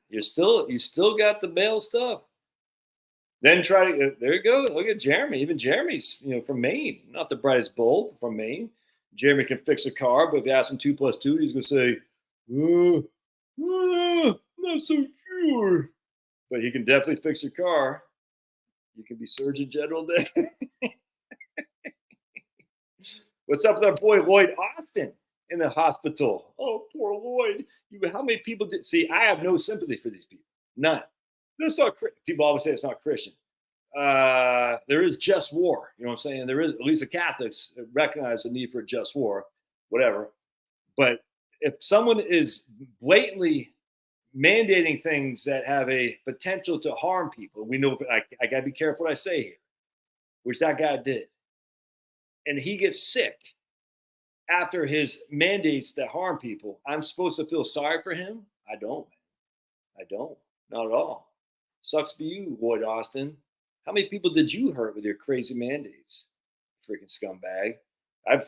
You still got the male stuff. Then try to there you go. Look at Jeremy. Even Jeremy's from Maine, not the brightest bulb from Maine. Jeremy can fix a car, but if you ask him 2 + 2, he's gonna say, not so sure. But he can definitely fix your car. You can be Surgeon General then. What's up with our boy Lloyd Austin in the hospital? Oh, poor Lloyd. How many people did see? I have no sympathy for these people. None. That's not people always say it's not Christian. There is just war. You know what I'm saying? There is, at least the Catholics recognize the need for a just war, whatever. But if someone is blatantly mandating things that have a potential to harm people, we know I got to be careful what I say here, which that guy did. And he gets sick after his mandates that harm people. I'm supposed to feel sorry for him? I don't. Not at all. Sucks for you, Lloyd Austin. How many people did you hurt with your crazy mandates? Freaking scumbag. I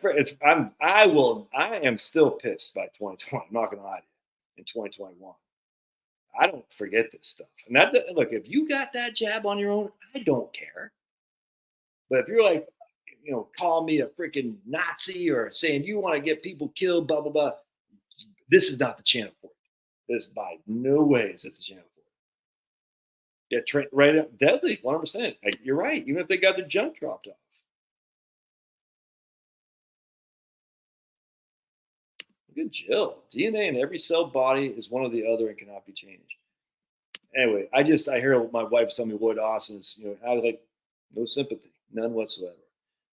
am still pissed by 2020. I'm not gonna lie to you. In 2021, I don't forget this stuff. And look, if you got that jab on your own, I don't care. But if you're like, call me a freaking Nazi or saying you want to get people killed, blah blah blah, this is not the channel for it. This by no ways is the channel for it. Yeah, right up deadly, 100%. You're right. Even if they got their junk dropped off. Good Jill. DNA in every cell body is one or the other and cannot be changed. Anyway, I hear my wife tell me Lloyd Austin's, I like no sympathy, none whatsoever.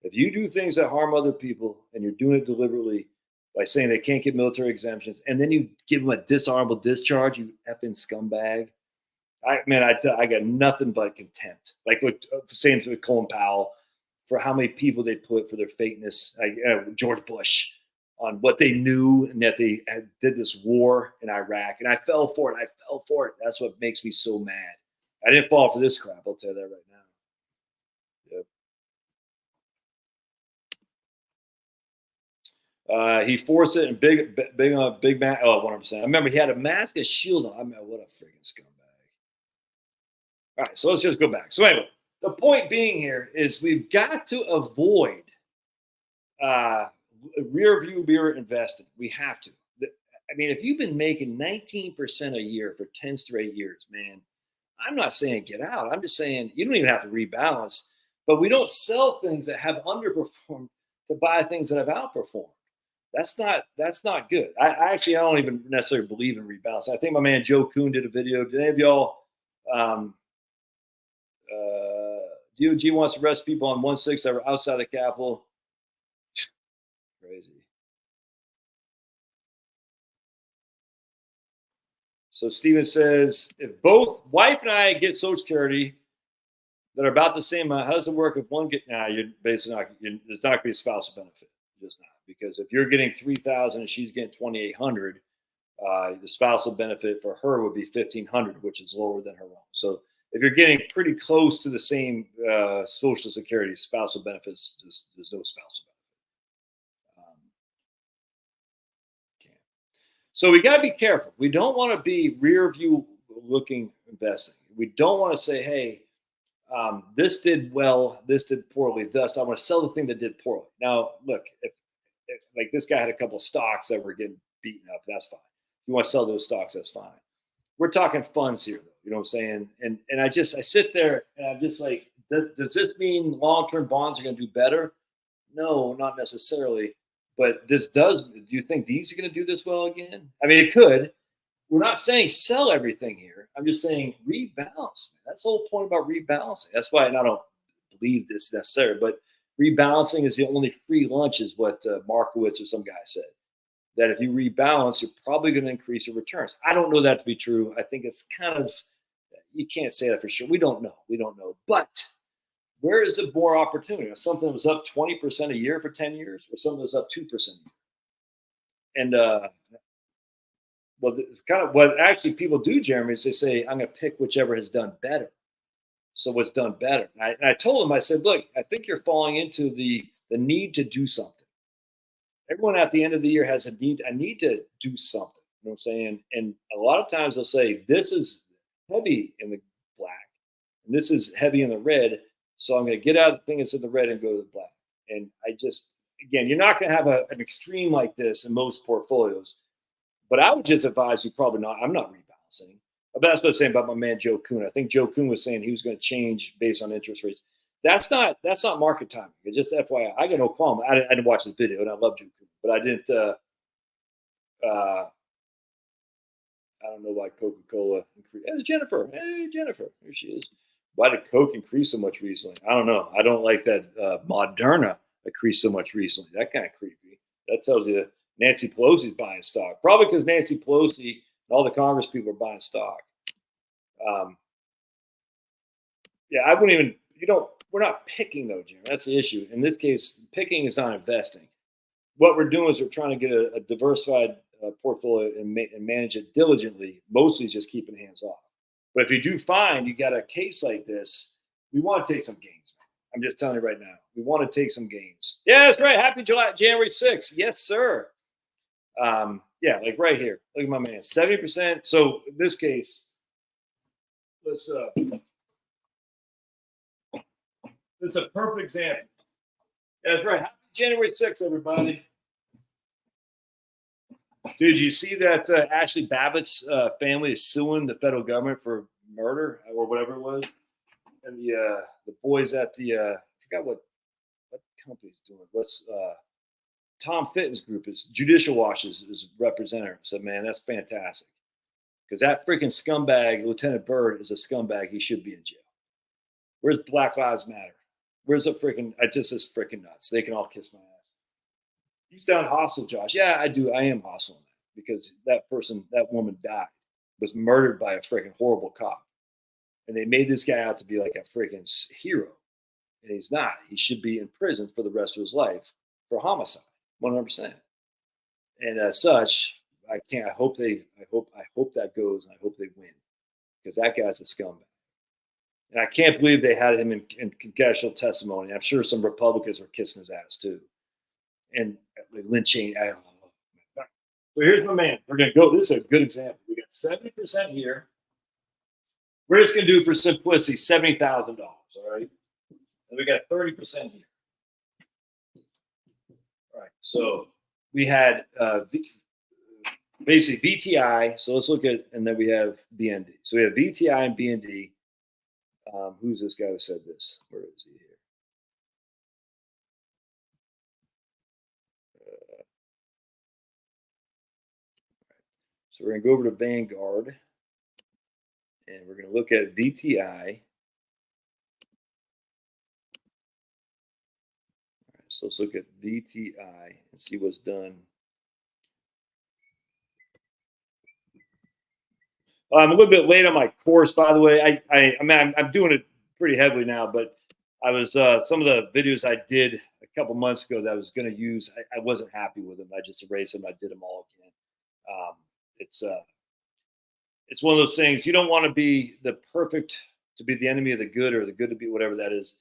If you do things that harm other people and you're doing it deliberately by saying they can't get military exemptions, and then you give them a dishonorable discharge, you effing scumbag. I got nothing but contempt. Like saying to Colin Powell for how many people they put for their fakeness, George Bush, on what they knew and that they did this war in Iraq. And I fell for it. That's what makes me so mad. I didn't fall for this crap. I'll tell you that right now. Yep. He forced it in big man. Oh, 100%. I remember he had a mask, a shield on. I mean, what a freaking scumbag. All right, so let's just go back. So anyway, the point being here is we've got to avoid rear view mirror investing. We have to. I mean, if you've been making 19% a year for 10 straight years, man, I'm not saying get out. I'm just saying you don't even have to rebalance. But we don't sell things that have underperformed to buy things that have outperformed. That's not good. I don't even necessarily believe in rebalance. I think my man Joe Kuhn did a video. Did any of y'all DOG wants to arrest people on 1/6 that were outside the Capitol. Crazy. So Steven says, if both wife and I get Social Security that are about the same amount, how does it work if one get? Nah, you're basically not. There's not going to be a spousal benefit. Just not, because if you're getting 3,000 and she's getting 2,800, the spousal benefit for her would be 1,500, which is lower than her own. So if you're getting pretty close to the same Social Security, spousal benefits, there's no spousal benefit. So we got to be careful. We don't want to be rear view looking investing. We don't want to say, hey, this did well, this did poorly, thus I want to sell the thing that did poorly. Now, look, if like this guy had a couple of stocks that were getting beaten up, that's fine. If you want to sell those stocks, that's fine. We're talking funds here, though. You know what I'm saying? And I sit there and I'm just like, does this mean long-term bonds are going to do better? No, not necessarily. But do you think these are going to do this well again? I mean, it could. We're not saying sell everything here. I'm just saying rebalance. That's the whole point about rebalancing. That's why I don't believe this necessarily, but rebalancing is the only free lunch, is what Markowitz or some guy said. That if you rebalance, you're probably going to increase your returns. I don't know that to be true. I think it's kind of, you can't say that for sure. We don't know. But where is the more opportunity? Something that was up 20% a year for 10 years, or something that's up 2% a year? And kind of what actually people do, Jeremy, is they say, I'm going to pick whichever has done better. So what's done better? And I told him, I said, look, I think you're falling into the need to do something. Everyone at the end of the year has a need to do something. You know what I'm saying? And a lot of times they'll say, this is heavy in the black, and this is heavy in the red. So I'm going to get out of the thing that's in the red and go to the black. And again, you're not going to have an extreme like this in most portfolios. But I would just advise you probably not. I'm not rebalancing. But that's what I'm saying about my man Joe Kuhn. I think Joe Kuhn was saying he was going to change based on interest rates. That's not market timing. It's just FYI. I got no qualm. I didn't watch the video, and I love Joe Kuhn, but I didn't. I don't know why Coca-Cola increased. Hey, Jennifer. Hey, Jennifer. Here she is. Why did Coke increase so much recently? I don't know. I don't like that Moderna increased so much recently. That kind of creepy. That tells you Nancy Pelosi's buying stock. Probably because Nancy Pelosi and all the Congress people are buying stock. Yeah, I wouldn't even, we're not picking though, Jim. That's the issue. In this case, picking is not investing. What we're doing is we're trying to get a diversified portfolio and manage it diligently, mostly just keeping hands off. But if you do find you got a case like this, we want to take some gains. I'm just telling you right now, we want to take some gains. Yeah, that's right. Happy January 6th. Yes, sir. Yeah, like right here. Look at my man, 70%. So in this case, this is a perfect example. Yeah, that's right. Happy January 6th, everybody. Dude, you see that Ashley Babbitt's family is suing the federal government for murder or whatever it was, and the boys at the I forgot what company's doing. What's Tom Fitton's group is Judicial Watch is representative. So man, that's fantastic, because that freaking scumbag Lieutenant Byrd is a scumbag. He should be in jail. Where's Black Lives Matter? Where's the freaking? I just is freaking nuts. They can all kiss my ass. You sound hostile, Josh. Yeah, I do. I am hostile, because that woman died, was murdered by a freaking horrible cop. And they made this guy out to be like a freaking hero. And he's not. He should be in prison for the rest of his life for homicide, 100%. And as such, I hope that goes, and I hope they win, because that guy's a scumbag. And I can't believe they had him in congressional testimony. I'm sure some Republicans were kissing his ass too. And lynching. So here's my man. We're going to go. This is a good example. We got 70% here. We're just going to do, for simplicity, $70,000. All right. And we got 30% here. All right. So we had basically VTI. So let's look at, and then we have BND. So we have VTI and BND. Who's this guy who said this? Where is he here? So we're going to go over to Vanguard, and we're going to look at VTI. So let's look at VTI and see what's done. I'm a little bit late on my course, by the way. I mean, I'm doing it pretty heavily now, but I was some of the videos I did a couple months ago that I was going to use. I wasn't happy with them. I just erased them. I did them all again. Um, it's one of those things. You don't want to be the perfect to be the enemy of the good, or the good to be whatever that is.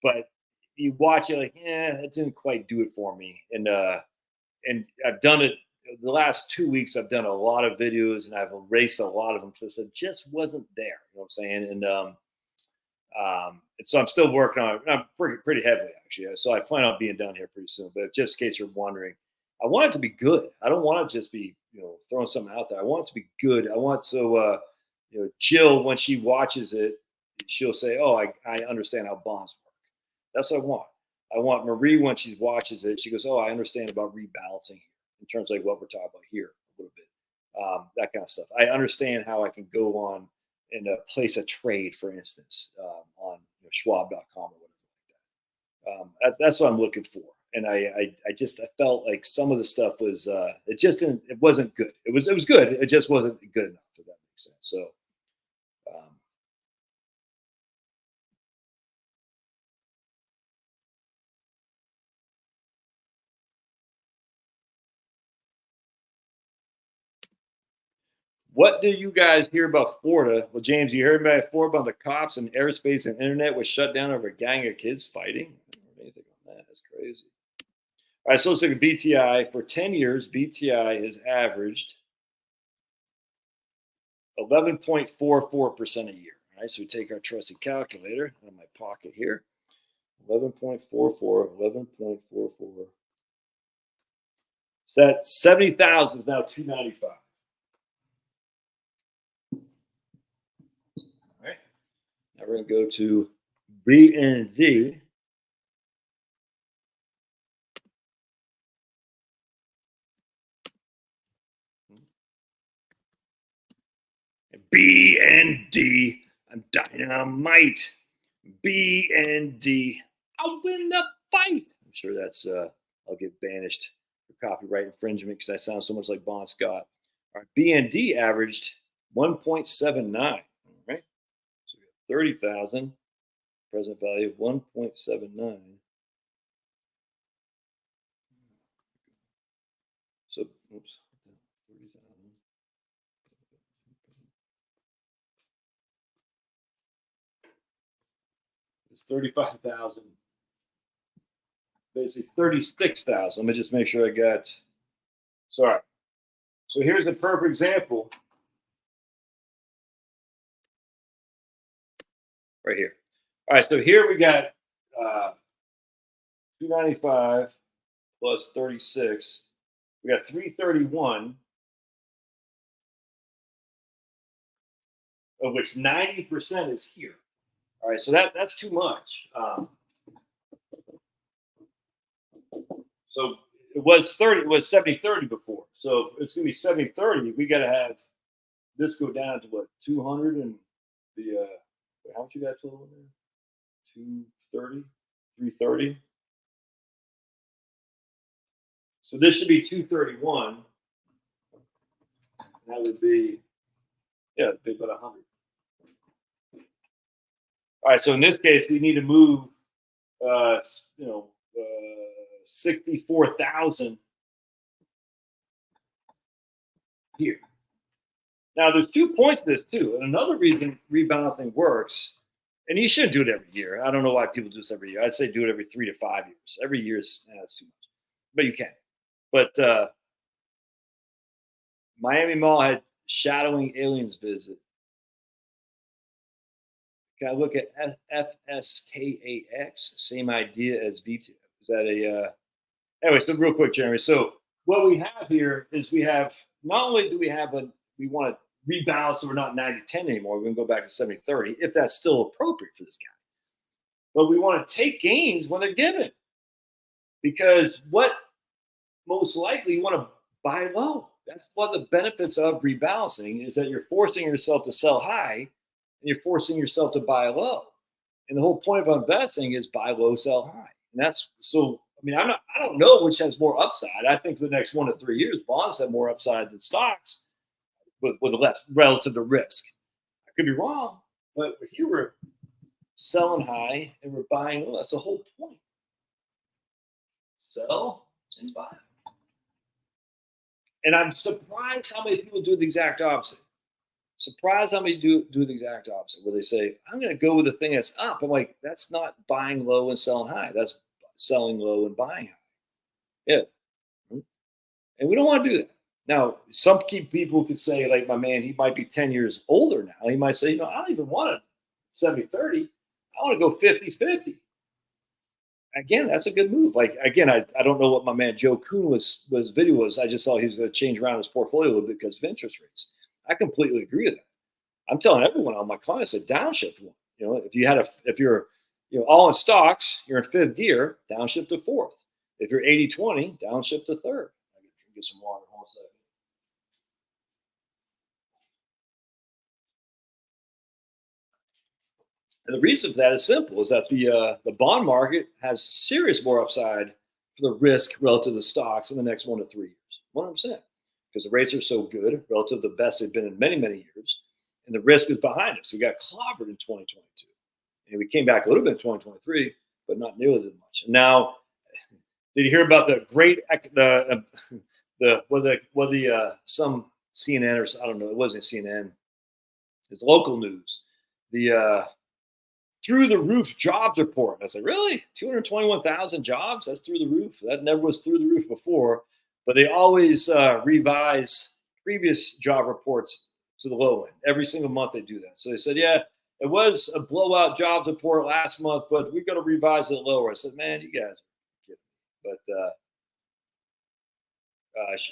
But you watch it like, yeah, it didn't quite do it for me. And I've done it the last 2 weeks. I've done a lot of videos and I've erased a lot of them because it just wasn't there. You know what I'm saying? And so I'm still working on it. I'm pretty heavily, actually. So I plan on being done here pretty soon. But just in case you're wondering, I want it to be good. I don't want it to just be, throwing something out there. I want it to be good. I want so, Jill, when she watches it, she'll say, "Oh, I understand how bonds work." That's what I want. I want Marie, when she watches it, she goes, "Oh, I understand about rebalancing in terms of like what we're talking about here a little bit." That kind of stuff. I understand how I can go on and place a trade, for instance, on Schwab.com or whatever like that. That's what I'm looking for. And I felt like some of the stuff was it wasn't good. It was good. It just wasn't good enough, if that makes sense. So what do you guys hear about Florida? Well, James, you heard about Florida about the cops and airspace and internet was shut down over a gang of kids fighting? I don't know anything on that. That's crazy. All right, so let's look at VTI. For 10 years, VTI has averaged 11.44% a year. All right, so we take our trusty calculator out of my pocket here. 11.44, 11.44. So that 70,000 is now 295. All right. Now we're going to go to BND. BND. I'm dynamite. BND. I'll win the fight. I'm sure that's I'll get banished for copyright infringement because I sound so much like Bon Scott. All right, BND averaged 1.79. All right, so we got 30,000. Present value of 1.79. So, oops, 30,000. It's 35,000. Basically 36,000. Let me just make sure I got. Sorry. So here's a perfect example. Right here. All right, so here we got 295 plus 36. We got 331, of which 90% is here. All right, so that's too much. So it was 30. It was 70-30 before. So if it's going to be 70-30, we got to have this go down to what, 200 and the how much you got total in there? 230, 330. So this should be 231. That would be, yeah, it'd be about 100. All right, so in this case, we need to move, 64,000 here. Now, there's 2 points to this too, and another reason rebalancing works, and you shouldn't do it every year. I don't know why people do this every year. I'd say do it every 3 to 5 years. Every year is that's too much, but you can. But Miami Mall had shadowing aliens visit. Can I look at FSKAX? Same idea as V2. Is that a anyway? So real quick, Jeremy. So what we have here is we have not only do we have we want to rebalance so we're not 90-10 anymore. We're going to go back to 70-30 if that's still appropriate for this guy. But we want to take gains when they're given, because what most likely you want to buy low. That's one of the benefits of rebalancing is that you're forcing yourself to sell high. And you're forcing yourself to buy low. And the whole point of investing is buy low, sell high. And that's so I mean, I don't know which has more upside. I think for the next 1 to 3 years, bonds have more upside than stocks with less relative to risk. I could be wrong, but here we're selling high and we're buying low. That's the whole point. Sell and buy. And I'm surprised how many people do the exact opposite. Surprised how many do the exact opposite, where they say, I'm going to go with the thing that's up. I'm like, that's not buying low and selling high. That's selling low and buying high. Yeah. And we don't want to do that. Now, some people could say, like my man, he might be 10 years older now. He might say, I don't even want a 70-30. I want to go 50-50. Again, that's a good move. Like, again, I don't know what my man Joe Kuhn was video was. I just saw he was going to change around his portfolio a little bit because of interest rates. I completely agree with that. I'm telling everyone, all my clients, a downshift one. If you're all in stocks, you're in fifth gear, downshift to fourth. If you're 80-20, downshift to third. I can get some water. Hold on a second. And the reason for that is simple: is that the bond market has serious more upside for the risk relative to stocks in the next 1 to 3 years. 100%, because the rates are so good relative to the best they've been in many, many years, and the risk is behind us. We got clobbered in 2022, and we came back a little bit in 2023, but not nearly as much. And now, did you hear about the great some CNN, or I don't know, it wasn't CNN, it's local news, the through the roof jobs report. I said, really? 221,000 jobs? That's through the roof? That never was through the roof before, but they always revise previous job reports to the low end. Every single month they do that. So they said, yeah, it was a blowout jobs report last month, but we're going to revise it lower. I said, man, you guys are kidding me.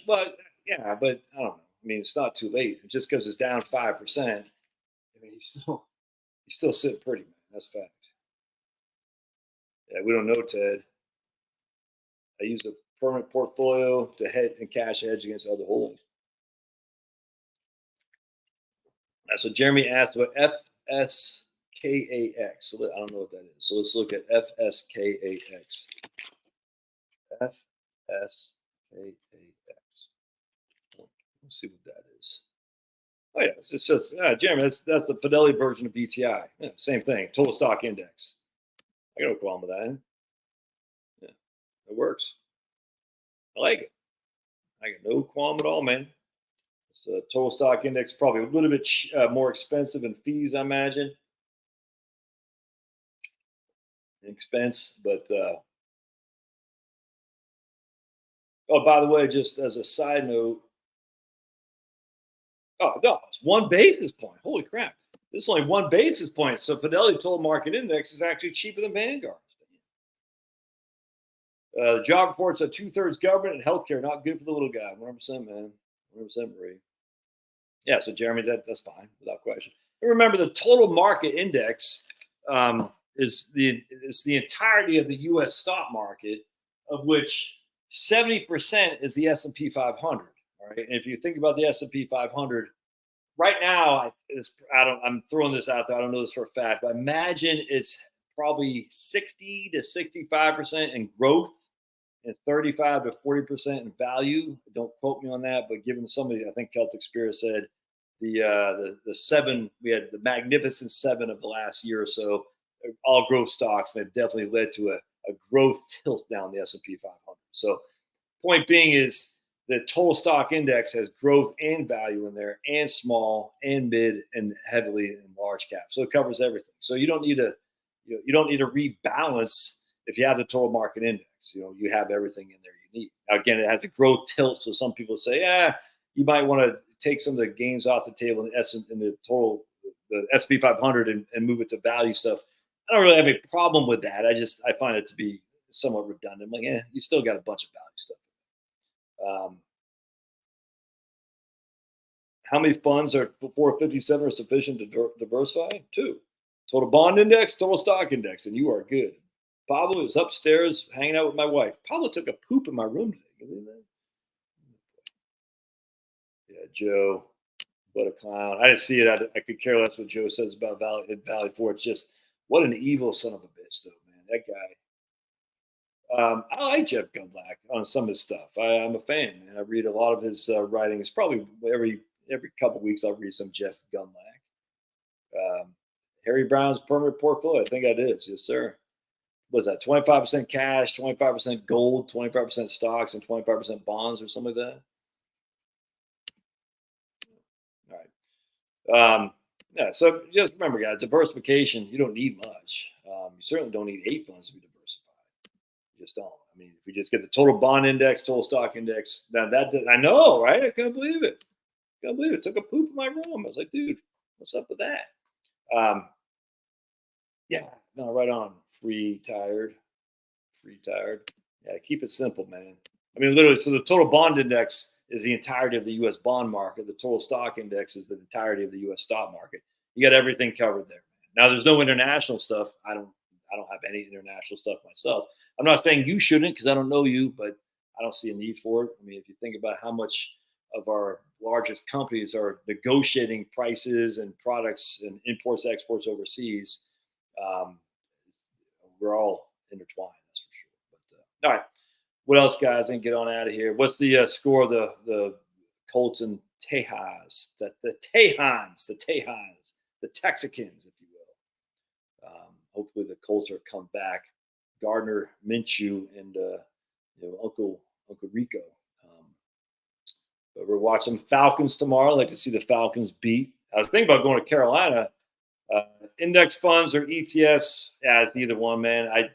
But yeah, but I don't know. I mean, it's not too late. Just because it's down 5%, I mean, he's still sitting pretty, man. That's fact. Yeah, we don't know, Ted. I use a permanent portfolio to hedge and cash hedge against other holdings. So Jeremy asked about FSKAX. So I don't know what that is. So let's look at FSKAX. FSKAX. Let's see what that is. Oh yeah, it's just Jeremy. That's the Fidelity version of BTI. Yeah, same thing. Total stock index. I got no problem with that. Yeah, it works. I like it. I got no qualm at all, man. It's a total stock index, probably a little bit more expensive in fees, I imagine. Expense, but oh, by the way, just as a side note, oh no, it's 1 basis point. Holy crap! This is only 1 basis point. So Fidelity Total Market Index is actually cheaper than Vanguard. The job reports are 2/3 government and healthcare. Not good for the little guy. 100%, man. 100%, Marie. Yeah, so Jeremy, that's fine without question. And remember, the total market index is the entirety of the U.S. stock market, of which 70% is the S&P 500. All right, and if you think about the S&P 500, right now, I'm throwing this out there. I don't know this for a fact, but imagine it's probably 60 to 65% in growth and 35 to 40% in value. Don't quote me on that, but given somebody, I think Celtic Spirit said the seven, we had the magnificent seven of the last year or so, all growth stocks. They've definitely led to a growth tilt down the S&P 500. So point being is the total stock index has growth and value in there, and small and mid and heavily in large cap. So it covers everything. So you don't need to rebalance if you have the total market index. You have everything in there you need. Now, again, it has the growth tilt. So some people say, you might want to take some of the gains off the table in the S&P 500 and move it to value stuff. I don't really have a problem with that. I find it to be somewhat redundant. I'm like, you still got a bunch of value stuff. How many funds are 457 are sufficient to diversify? 2. Total bond index, total stock index, and you are good. Pablo is upstairs hanging out with my wife. Pablo took a poop in my room today. Can you believe that? Yeah, Joe, what a clown. I didn't see it. I could care less what Joe says about Valley 4. It's just, what an evil son of a bitch, though, man. That guy. I like Jeff Gundlach on some of his stuff. I'm a fan, man. I read a lot of his writings. Probably every couple weeks, I'll read some Jeff Gundlach. Harry Brown's Permanent Portfolio. I think that is. Yes, sir. Was that 25% cash, 25% gold, 25% stocks, and 25% bonds or something like that? All right. Yeah, so just remember, guys, diversification, you don't need much. You certainly don't need 8 funds to be diversified. You just don't. I mean, if we just get the total bond index, total stock index, that I know, right? I couldn't believe it. Can't believe it. Took a poop in my room. I was like, dude, what's up with that? Yeah, no, right on. Free tired. Yeah, keep it simple, man. I mean, literally, so the total bond index is the entirety of the U.S. bond market. The total stock index is the entirety of the U.S. stock market. You got everything covered there. Now, there's no international stuff. I don't have any international stuff myself. I'm not saying you shouldn't because I don't know you, but I don't see a need for it. I mean, if you think about how much of our largest companies are negotiating prices and products and imports, exports overseas, we're all intertwined. That's for sure. But all right, what else, guys? And get on out of here. What's the score of the Colts and Tejans? The Tejans, the Texicans, if you will. Hopefully, the Colts are come back. Gardner Minshew and Uncle Rico. But we're watching Falcons tomorrow. I'd like to see the Falcons beat. I was thinking about going to Carolina. Index funds or ETFs, as either one, man. I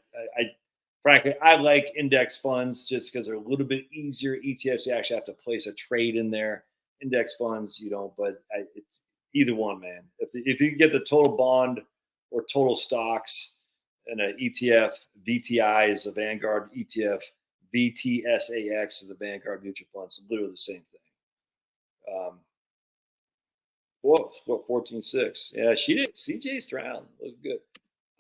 frankly, I like index funds just because they're a little bit easier. ETFs, you actually have to place a trade in there. Index funds, you don't. But it's either one, man. If you get the total bond or total stocks in an ETF, VTI is a Vanguard ETF, VTSAX is a Vanguard mutual fund. It's literally the same thing. Whoa, 14.6. Yeah, she did. CJ Stroud looked good.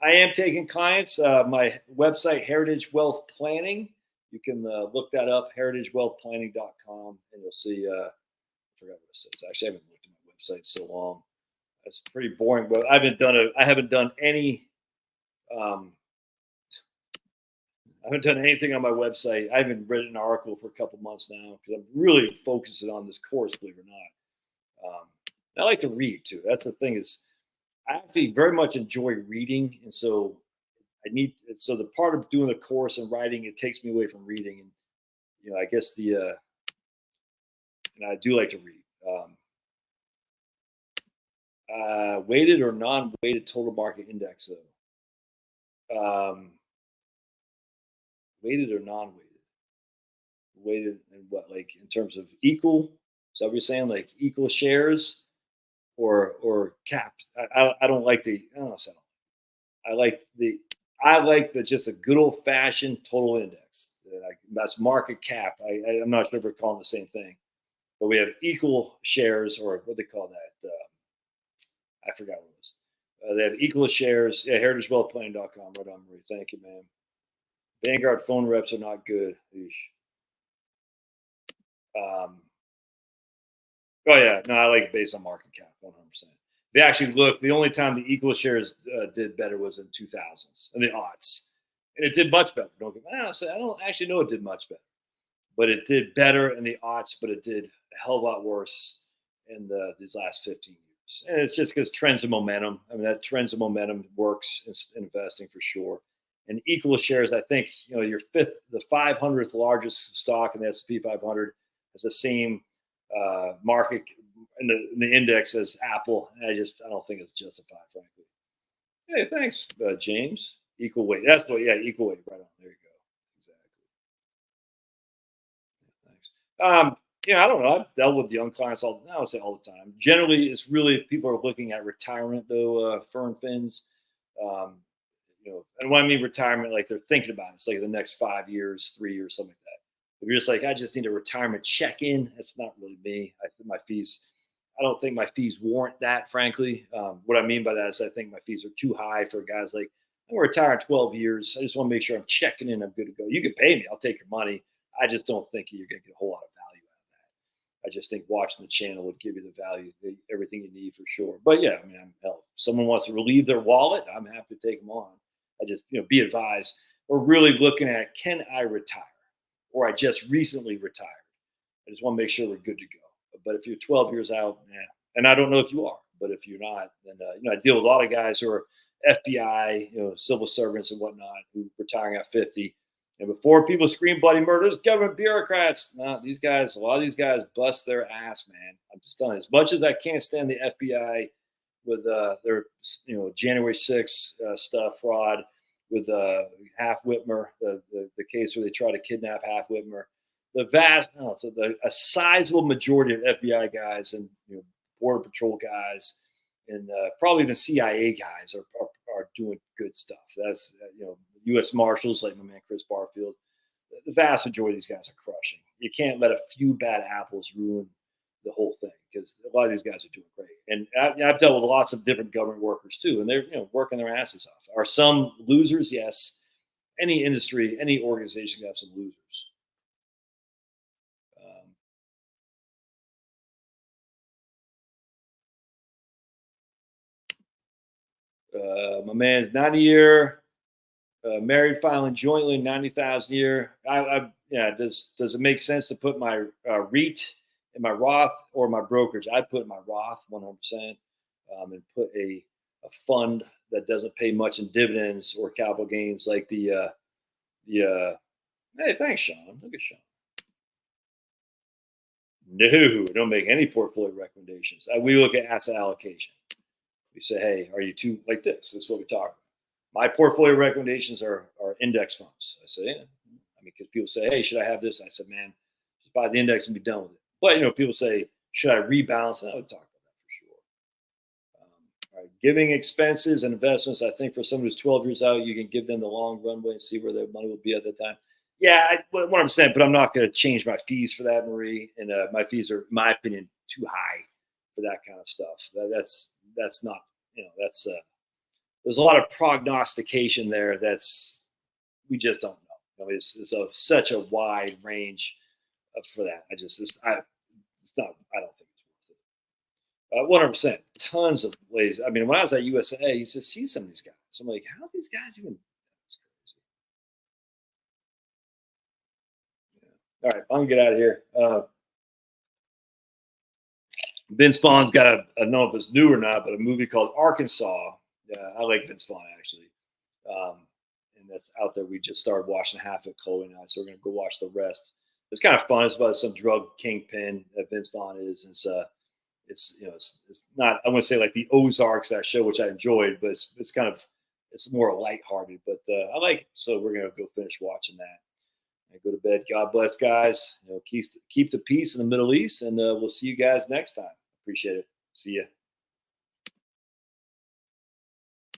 I am taking clients. My website, Heritage Wealth Planning. You can look that up, heritagewealthplanning.com, and you'll see. I forgot what it says. Actually, I haven't looked at my website so long. It's pretty boring, but I haven't done any. I haven't done anything on my website. I haven't written an article for a couple months now because I'm really focusing on this course, believe it or not. I like to read too. That's the thing is, I actually very much enjoy reading, and so the part of doing the course and writing, it takes me away from reading, and I guess and I do like to read. Weighted or non-weighted total market index though. Weighted or non-weighted? Weighted and what, like in terms of equal? Is that what you're saying? Like equal shares or capped? I don't like the. I don't know. I like the just a good old fashioned total index. That's market cap. I'm not sure if we're calling the same thing, but we have equal shares or what they call that. I forgot what it was. They have equal shares. Yeah, heritagewealthplanning.com. Right on, Marie. Thank you, man. Vanguard phone reps are not good. Oh yeah, no, I like it based on market cap, 100%. They actually look. The only time the equal shares did better was in 2000s and the aughts, and it did much better. I don't actually know it did much better, but it did better in the aughts. But it did a hell of a lot worse in these last 15 years, and it's just because trends and momentum. I mean, that trends and momentum works in investing for sure. And equal shares, I think your the 500th largest stock in the S&P 500 has the same market in the index as Apple. I don't think it's justified, frankly. Hey, thanks, James. Equal weight. That's what. Yeah, equal weight. Right on. There you go. Exactly. Thanks. I don't know. I've dealt with young clients I would say all the time. Generally, it's really people are looking at retirement though. Firm fins. And when I mean retirement, like they're thinking about it. It's like the next 5 years, 3 years, something like that. If you're just like, I just need a retirement check-in, that's not really me. I don't think my fees warrant that, frankly. What I mean by that is I think my fees are too high for guys like, I'm going to retire in 12 years. I just want to make sure I'm checking in. I'm good to go. You can pay me. I'll take your money. I just don't think you're going to get a whole lot of value out of that. I just think watching the channel would give you the value, everything you need for sure. But yeah, I mean, if someone wants to relieve their wallet, I'm happy to take them on. I just, be advised. we're really looking at, can I retire? Or I just recently retired. I just want to make sure we're good to go. But if you're 12 years out, and I don't know if you are, but if you're not, then I deal with a lot of guys who are FBI, civil servants and whatnot, who are retiring at 50. And before people scream bloody murder, there's government bureaucrats. No, these guys, a lot of these guys bust their ass, man. I'm just telling you, as much as I can't stand the FBI with their, January 6th stuff, fraud with Half Whitmer, the case where they try to kidnap Half Whitmer. A sizable majority of FBI guys and Border Patrol guys and probably even CIA guys are doing good stuff. That's U.S. Marshals like my man Chris Barfield. The vast majority of these guys are crushing. You can't let a few bad apples ruin the whole thing, because a lot of these guys are doing great. And I've dealt with lots of different government workers too, and they're working their asses off. Are some losers? Yes. Any industry, any organization can have some losers. My man's 90-year, married, filing jointly, 90,000 a year. Does it make sense to put my REIT in my Roth or my brokerage? I'd put my Roth 100%, and put a fund that doesn't pay much in dividends or capital gains, like hey, thanks, Sean. Look at Sean. No, don't make any portfolio recommendations. We look at asset allocation. We say, hey, are you too like this? This is what we talk about. My portfolio recommendations are index funds. I say, yeah. Because people say, hey, should I have this? I said, man, just buy the index and be done with it. But, people say, should I rebalance? And I would talk about that for sure. All right. Giving expenses and investments. I think for someone who's 12 years out, you can give them the long runway and see where their money will be at that time. Yeah, 100%, but I'm not going to change my fees for that, Marie. And my fees are, in my opinion, too high for that kind of stuff. That's not, there's a lot of prognostication there. We just don't know. It's such a wide range for that. I don't think it's worth it. 100%, tons of ways. When I was at USA, I used to see some of these guys. I'm like, how are these guys even? All right, I'm gonna get out of here. Vince Vaughn's got I don't know if it's new or not, but a movie called Arkansas. I like Vince Vaughn, actually. And that's out there. We just started watching half of Chloe and I, so we're going to go watch the rest. It's kind of fun. It's about some drug kingpin that Vince Vaughn is. And it's not, I wouldn't say like the Ozarks, that show, which I enjoyed, but it's more lighthearted, but I like it. So we're going to go finish watching that and go to bed. God bless, guys. Keep the peace in the Middle East, and we'll see you guys next time. Appreciate it. See ya.